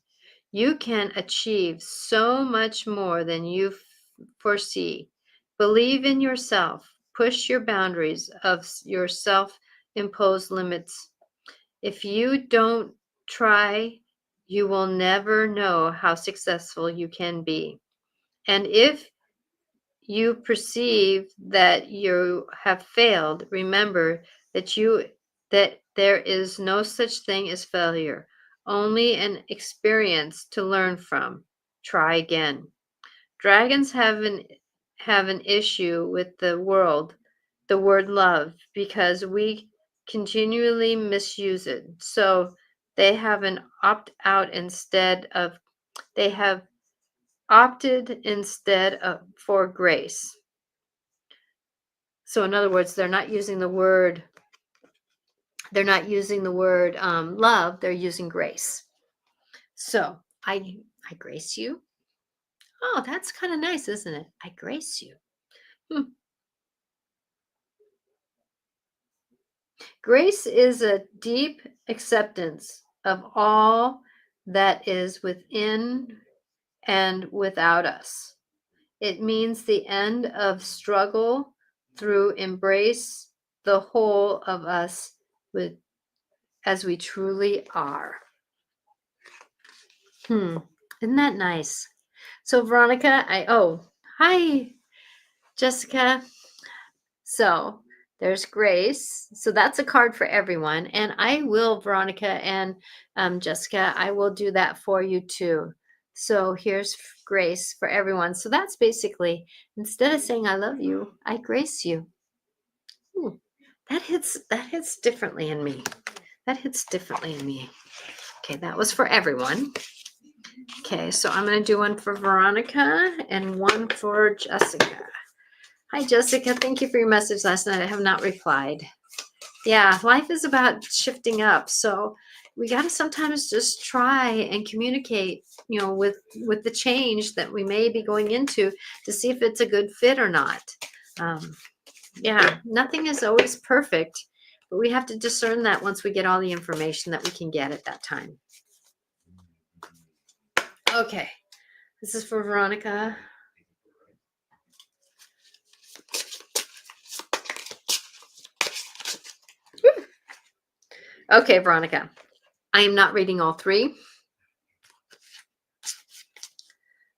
A: You can achieve so much more than you foresee. Believe in yourself. Push your boundaries of your self-imposed limits. If you don't try, you will never know how successful you can be. And if you perceive that you have failed, remember that there is no such thing as failure, only an experience to learn from. Try again. Dragons have an issue with the word love, because we continually misuse it. So they have an they have opted instead of for grace. So in other words, they're not using the word love, they're using grace. So I grace you. Oh, that's kind of nice, isn't it? I grace you. Grace is a deep acceptance of all that is within and without us. It means the end of struggle through embrace the whole of us with as we truly are. Isn't that nice? So Veronica, hi Jessica. So there's Grace. So that's a card for everyone. And I will, Veronica and Jessica, I will do that for you too. So here's Grace for everyone. So that's basically, instead of saying I love you, I grace you. Ooh, that hits differently in me. That hits differently in me. Okay, that was for everyone. Okay, so I'm going to do one for Veronica and one for Jessica. Hi, Jessica. Thank you for your message last night. I have not replied. Yeah, life is about shifting up. So we got to sometimes just try and communicate, with the change that we may be going into to see if it's a good fit or not. Um, yeah, nothing is always perfect, but we have to discern that once we get all the information that we can get at that time. Okay, this is for Veronica. Okay, Veronica, I am not reading all three.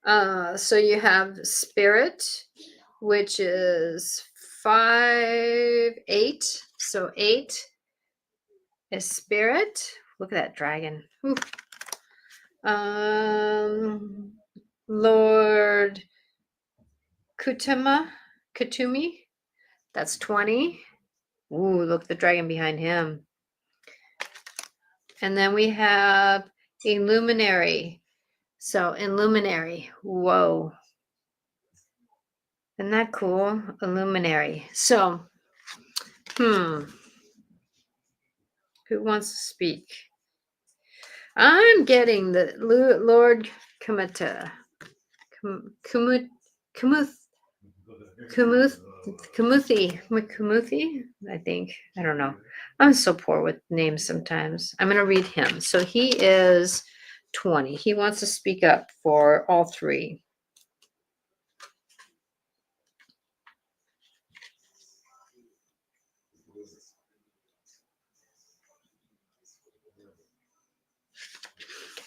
A: So you have spirit, which is 5, 8. So 8 is spirit. Look at that dragon. Whew. Lord Kutumi, that's 20. Ooh, look, the dragon behind him. And then we have Illuminary. So Illuminary, whoa. Isn't that cool? Illuminary. So, who wants to speak? I'm getting the Lord Kumata. Kumuth, Kumuthi, I think. I don't know. I'm so poor with names sometimes. I'm going to read him. So he is 20. He wants to speak up for all three.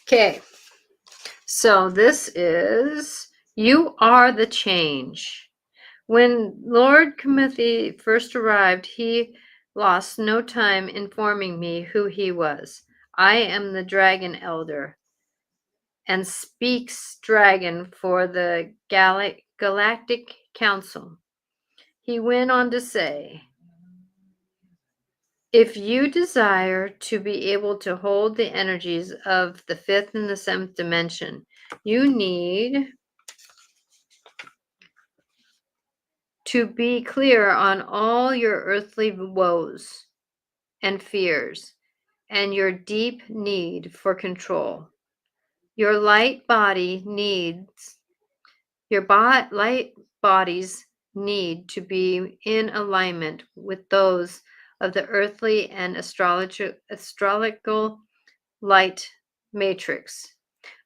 A: Okay. So this is, you are the change. When Lord Kumuthi first arrived, he lost no time informing me who he was. I am the Dragon Elder, and speaks dragon for the Galactic Council. He went on to say, if you desire to be able to hold the energies of the fifth and the seventh dimension, you need to be clear on all your earthly woes and fears and your deep need for control. Your light body needs Your light bodies need to be in alignment with those of the earthly and astrological light matrix.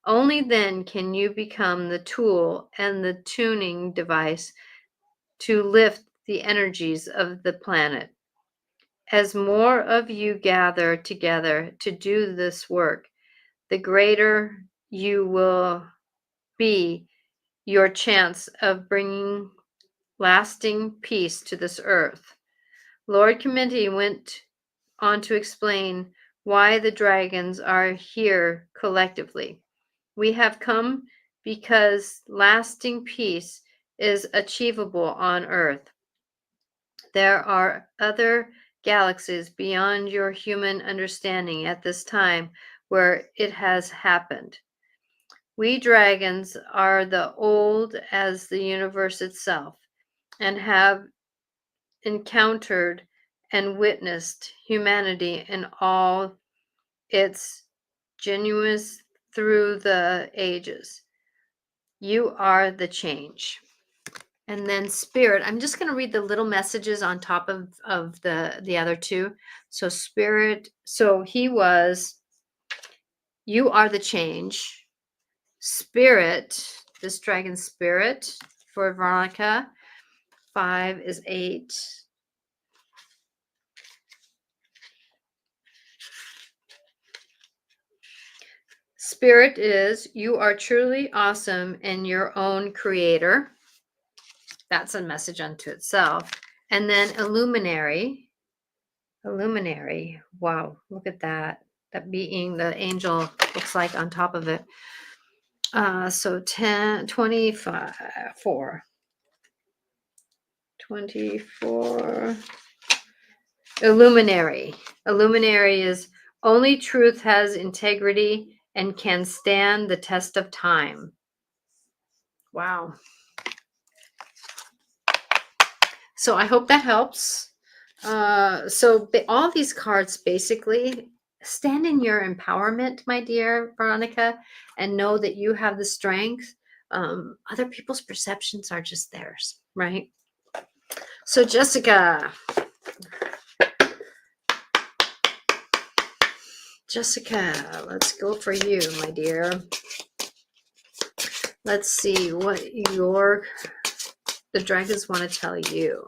A: Only then can you become the tool and the tuning device to lift the energies of the planet. As more of you gather together to do this work, the greater you will be your chance of bringing lasting peace to this earth. Lord Kumuthi went on to explain why the dragons are here collectively. We have come because lasting peace is achievable on earth. There are other galaxies beyond your human understanding at this time where it has happened. We dragons are the old as the universe itself and have encountered and witnessed humanity in all its genuineness through the ages. You are the change. And then spirit, I'm just going to read the little messages on top of the other two. So spirit, so he was, you are the change. Spirit, this dragon spirit for Veronica, 5 is 8. Spirit is, you are truly awesome and your own creator. That's a message unto itself. And then illuminary. Wow, look at that. That being, the angel looks like on top of it. So 10, 25, 4. 24. Illuminary. Illuminary is, only truth has integrity and can stand the test of time. Wow. So I hope that helps. So all these cards basically stand in your empowerment, my dear Veronica, and know that you have the strength. Other people's perceptions are just theirs, right? So, Jessica, let's go for you, my dear. Let's see what the dragons want to tell you.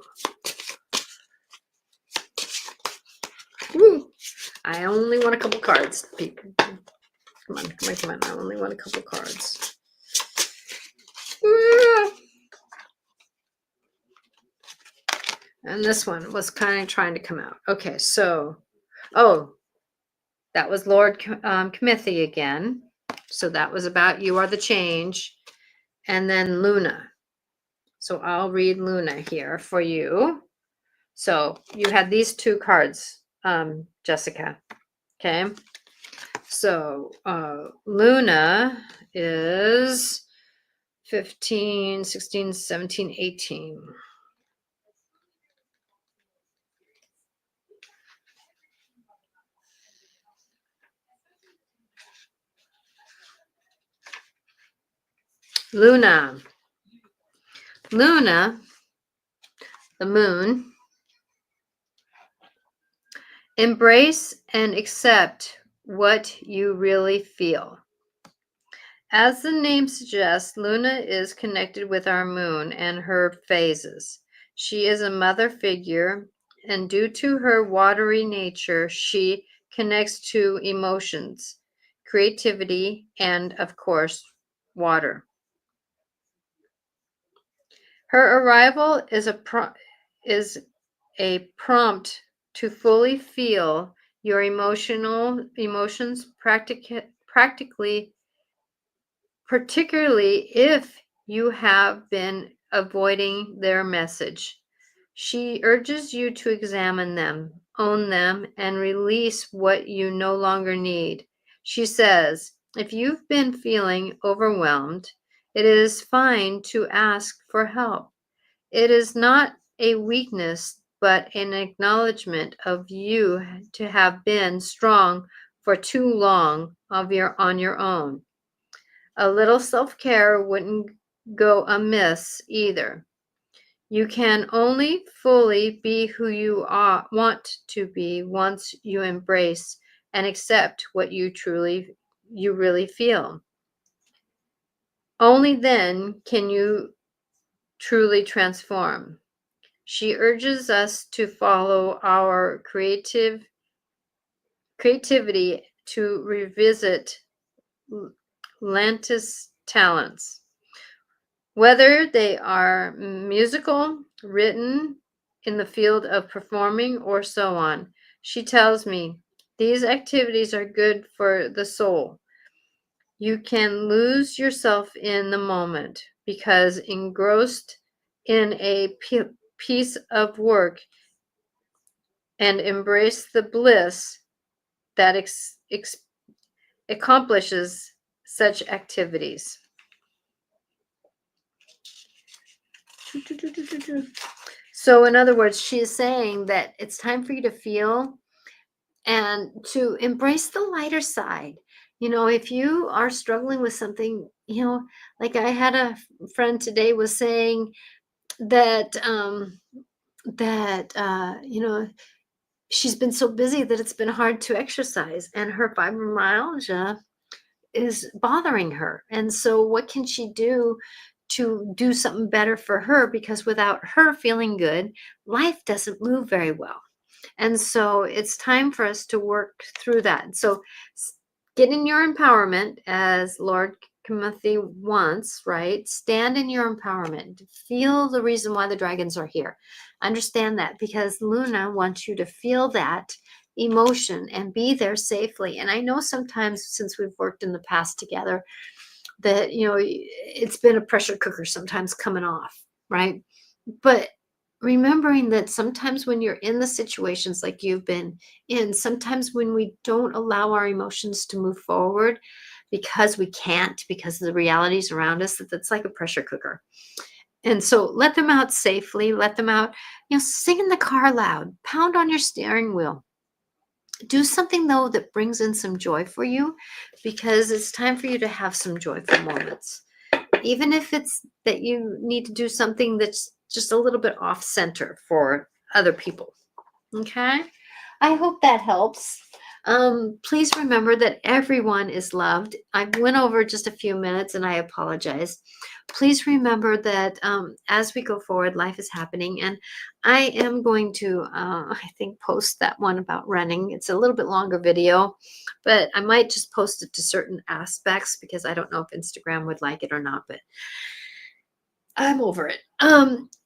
A: Woo! I only want a couple cards, people. Come on, come on, come on. I only want a couple cards. And this one was kind of trying to come out. Okay, so, that was Lord Kmithy again. So that was about you are the change. And then Luna. So I'll read Luna here for you. So you had these two cards, Jessica. Okay. So Luna is 15, 16, 17, 18. Luna, the moon, embrace and accept what you really feel. As the name suggests, Luna is connected with our moon and her phases. She is a mother figure, and due to her watery nature, she connects to emotions, creativity, and, of course, water. Her arrival is a prompt to fully feel your emotions practically, particularly if you have been avoiding their message. She urges you to examine them, own them, and release what you no longer need. She says, if you've been feeling overwhelmed, it is fine to ask for help. It is not a weakness, but an acknowledgement of you to have been strong for too long on your own. A little self-care wouldn't go amiss either. You can only fully be who want to be once you embrace and accept what you really feel. Only then can you truly transform. She urges us to follow our creativity to revisit Lantis talents, whether they are musical, written, in the field of performing, or so on. She tells me these activities are good for the soul. You can lose yourself in the moment because engrossed in a piece of work and embrace the bliss that accomplishes such activities. So, in other words, she is saying that it's time for you to feel and to embrace the lighter side. If you are struggling with something, like I had a friend today was saying that she's been so busy that it's been hard to exercise, and her fibromyalgia is bothering her. And so what can she do to do something better for her? Because without her feeling good, life doesn't move very well. And so it's time for us to work through that. So get in your empowerment, as Lord Timothy wants, right? Stand in your empowerment. Feel the reason why the dragons are here. Understand that, because Luna wants you to feel that emotion and be there safely. And I know sometimes, since we've worked in the past together, that it's been a pressure cooker sometimes coming off, right? But remembering that sometimes when you're in the situations like you've been in, sometimes when we don't allow our emotions to move forward because we can't, because of the realities around us, that's like a pressure cooker. And so let them out safely, let them out, sing in the car loud, pound on your steering wheel, Do something though that brings in some joy for you, because it's time for you to have some joyful moments. Even if it's that you need to do something that's just a little bit off center for other people. Okay? I hope that helps. Please remember that everyone is loved. I went over just a few minutes and I apologize. Please remember that as we go forward, life is happening. And I am going to, I think, post that one about running. It's a little bit longer video, but I might just post it to certain aspects because I don't know if Instagram would like it or not. But I'm over it.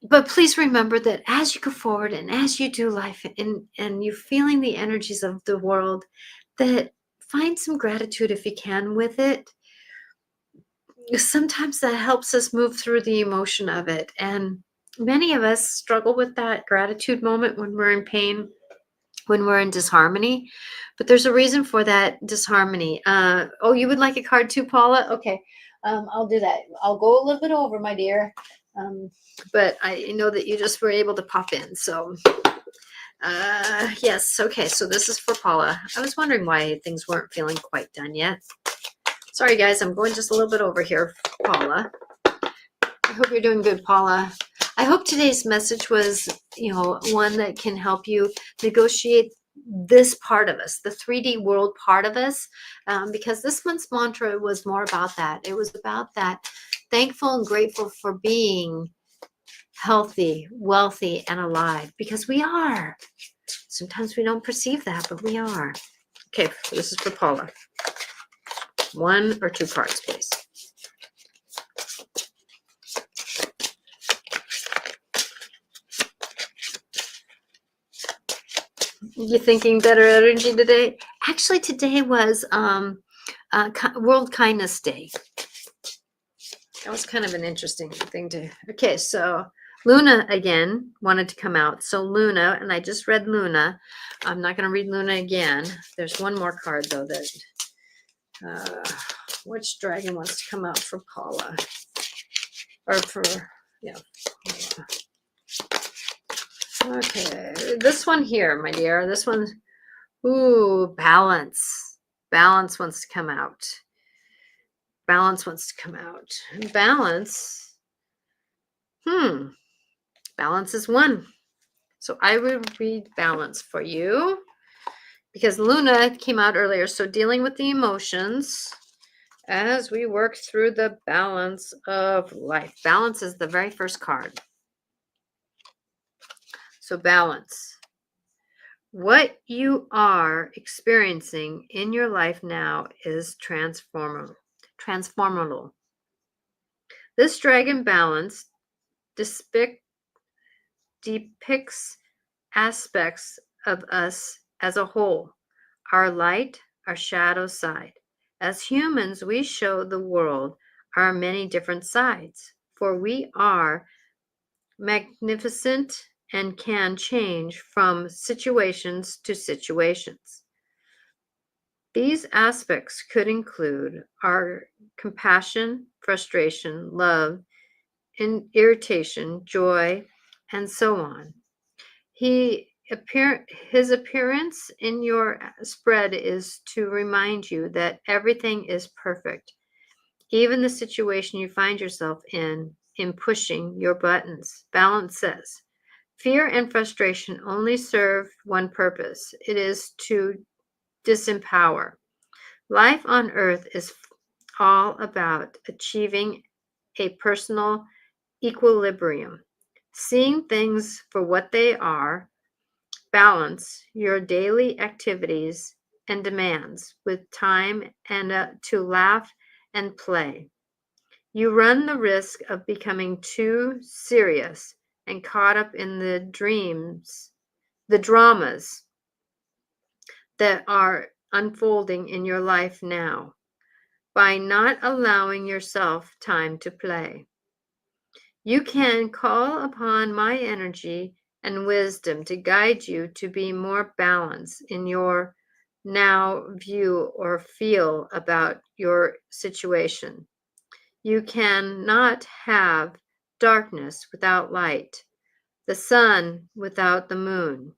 A: But please remember that as you go forward and as you do life and you're feeling the energies of the world, that find some gratitude if you can with it. Sometimes that helps us move through the emotion of it. And many of us struggle with that gratitude moment when we're in pain, when we're in disharmony. But there's a reason for that disharmony. Oh, you would like a card too, Paula? Okay. I'll do that. I'll go a little bit over, my dear. But I know that you just were able to pop in. So, yes. Okay. So this is for Paula. I was wondering why things weren't feeling quite done yet. Sorry, guys. I'm going just a little bit over here, Paula. I hope you're doing good, Paula. I hope today's message was, one that can help you negotiate this part of us, the 3D world part of us, because this month's mantra was more about that. It was about that thankful and grateful for being healthy, wealthy, and alive, because we are. Sometimes we don't perceive that, but we are. Okay, this is for Paula. 1 or 2 cards, please. You thinking better energy today? Actually, today was World Kindness Day. That was kind of an interesting thing to. Okay, so Luna again wanted to come out. So Luna, and I just read Luna. I'm not going to read Luna again. There's one more card though that. Which dragon wants to come out for Paula? Or for Paula. Okay, this one here, my dear. This one, balance. Balance wants to come out. Balance wants to come out. Balance. Balance is 1. So I will read balance for you because Luna came out earlier. So dealing with the emotions as we work through the balance of life. Balance is the very first card. So balance. What you are experiencing in your life now is transformable. This dragon balance depicts aspects of us as a whole, our light, our shadow side. As humans, we show the world our many different sides, for we are magnificent and can change from situations to situations. These aspects could include our compassion, frustration, love, irritation, joy, and so on. His appearance in your spread is to remind you that everything is perfect, even the situation you find yourself in pushing your buttons. Balance says, fear and frustration only serve one purpose. It is to disempower. Life on earth is all about achieving a personal equilibrium, seeing things for what they are. Balance your daily activities and demands with time and to laugh and play. You run the risk of becoming too serious and caught up in the dramas that are unfolding in your life now by not allowing yourself time to play. You can call upon my energy and wisdom to guide you to be more balanced in your now view or feel about your situation. You cannot have darkness without light, the sun without the moon.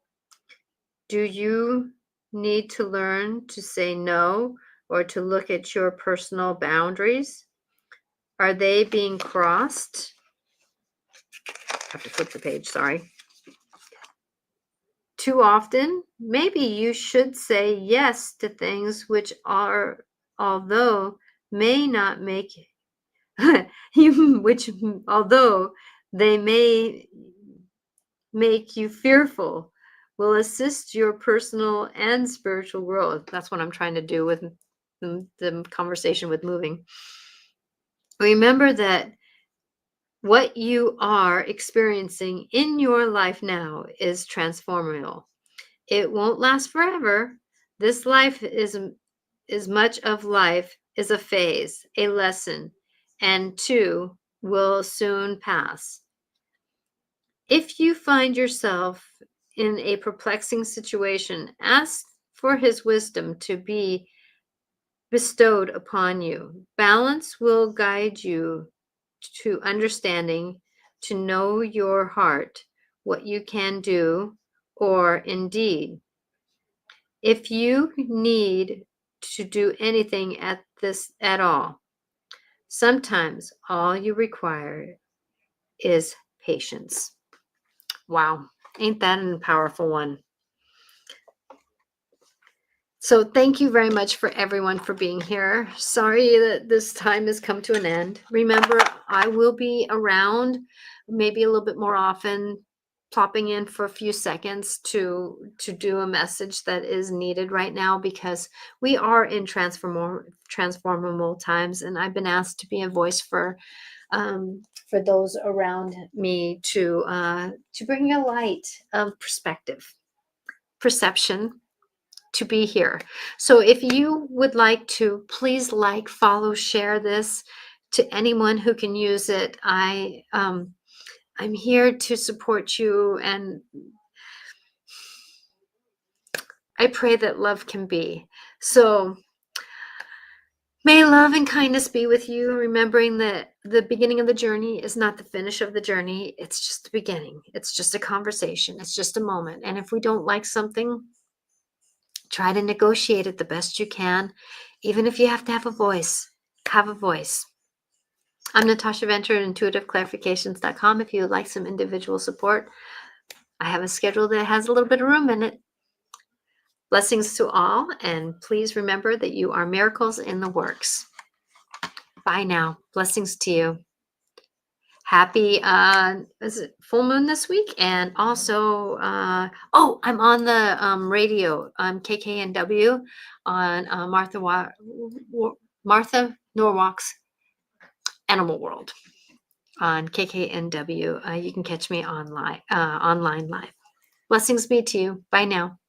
A: Do you need to learn to say no or to look at your personal boundaries? Are they being crossed? I have to flip the page, sorry. Too often? Maybe you should say yes to things which are, although may not make you, which although they may make you fearful, will assist your personal and spiritual growth. That's what I'm trying to do with the conversation with moving. Remember that what you are experiencing in your life now is transformational. It won't last forever. This life is much of life is a phase, a lesson, and too will soon pass. If you find yourself in a perplexing situation, ask for his wisdom to be bestowed upon you. Balance will guide you to understanding, to know your heart, what you can do, or indeed, if you need to do anything at all, sometimes all you require is patience. Wow, ain't that a powerful one? So thank you very much for everyone for being here. Sorry that this time has come to an end. Remember, I will be around maybe a little bit more often, plopping in for a few seconds to do a message that is needed right now, because we are in transformable times, and I've been asked to be a voice for those around me to bring a light of perspective, perception, to be here. So if you would like to, please like, follow, share this to anyone who can use it. I'm here to support you, and I pray that love can be. So may love and kindness be with you, remembering that the beginning of the journey is not the finish of the journey. It's just the beginning. It's just a conversation. It's just a moment. And if we don't like something, try to negotiate it the best you can. Even if you have to have a voice, have a voice. I'm Natasha Venter at intuitiveclarifications.com. If you would like some individual support, I have a schedule that has a little bit of room in it. Blessings to all, and please remember that you are miracles in the works. Bye now. Blessings to you. Happy is it full moon this week? And also I'm on the radio. I'm KKNW on Martha Norwalk's Animal World on KKNW. You can catch me online live. Blessings be to you. Bye now.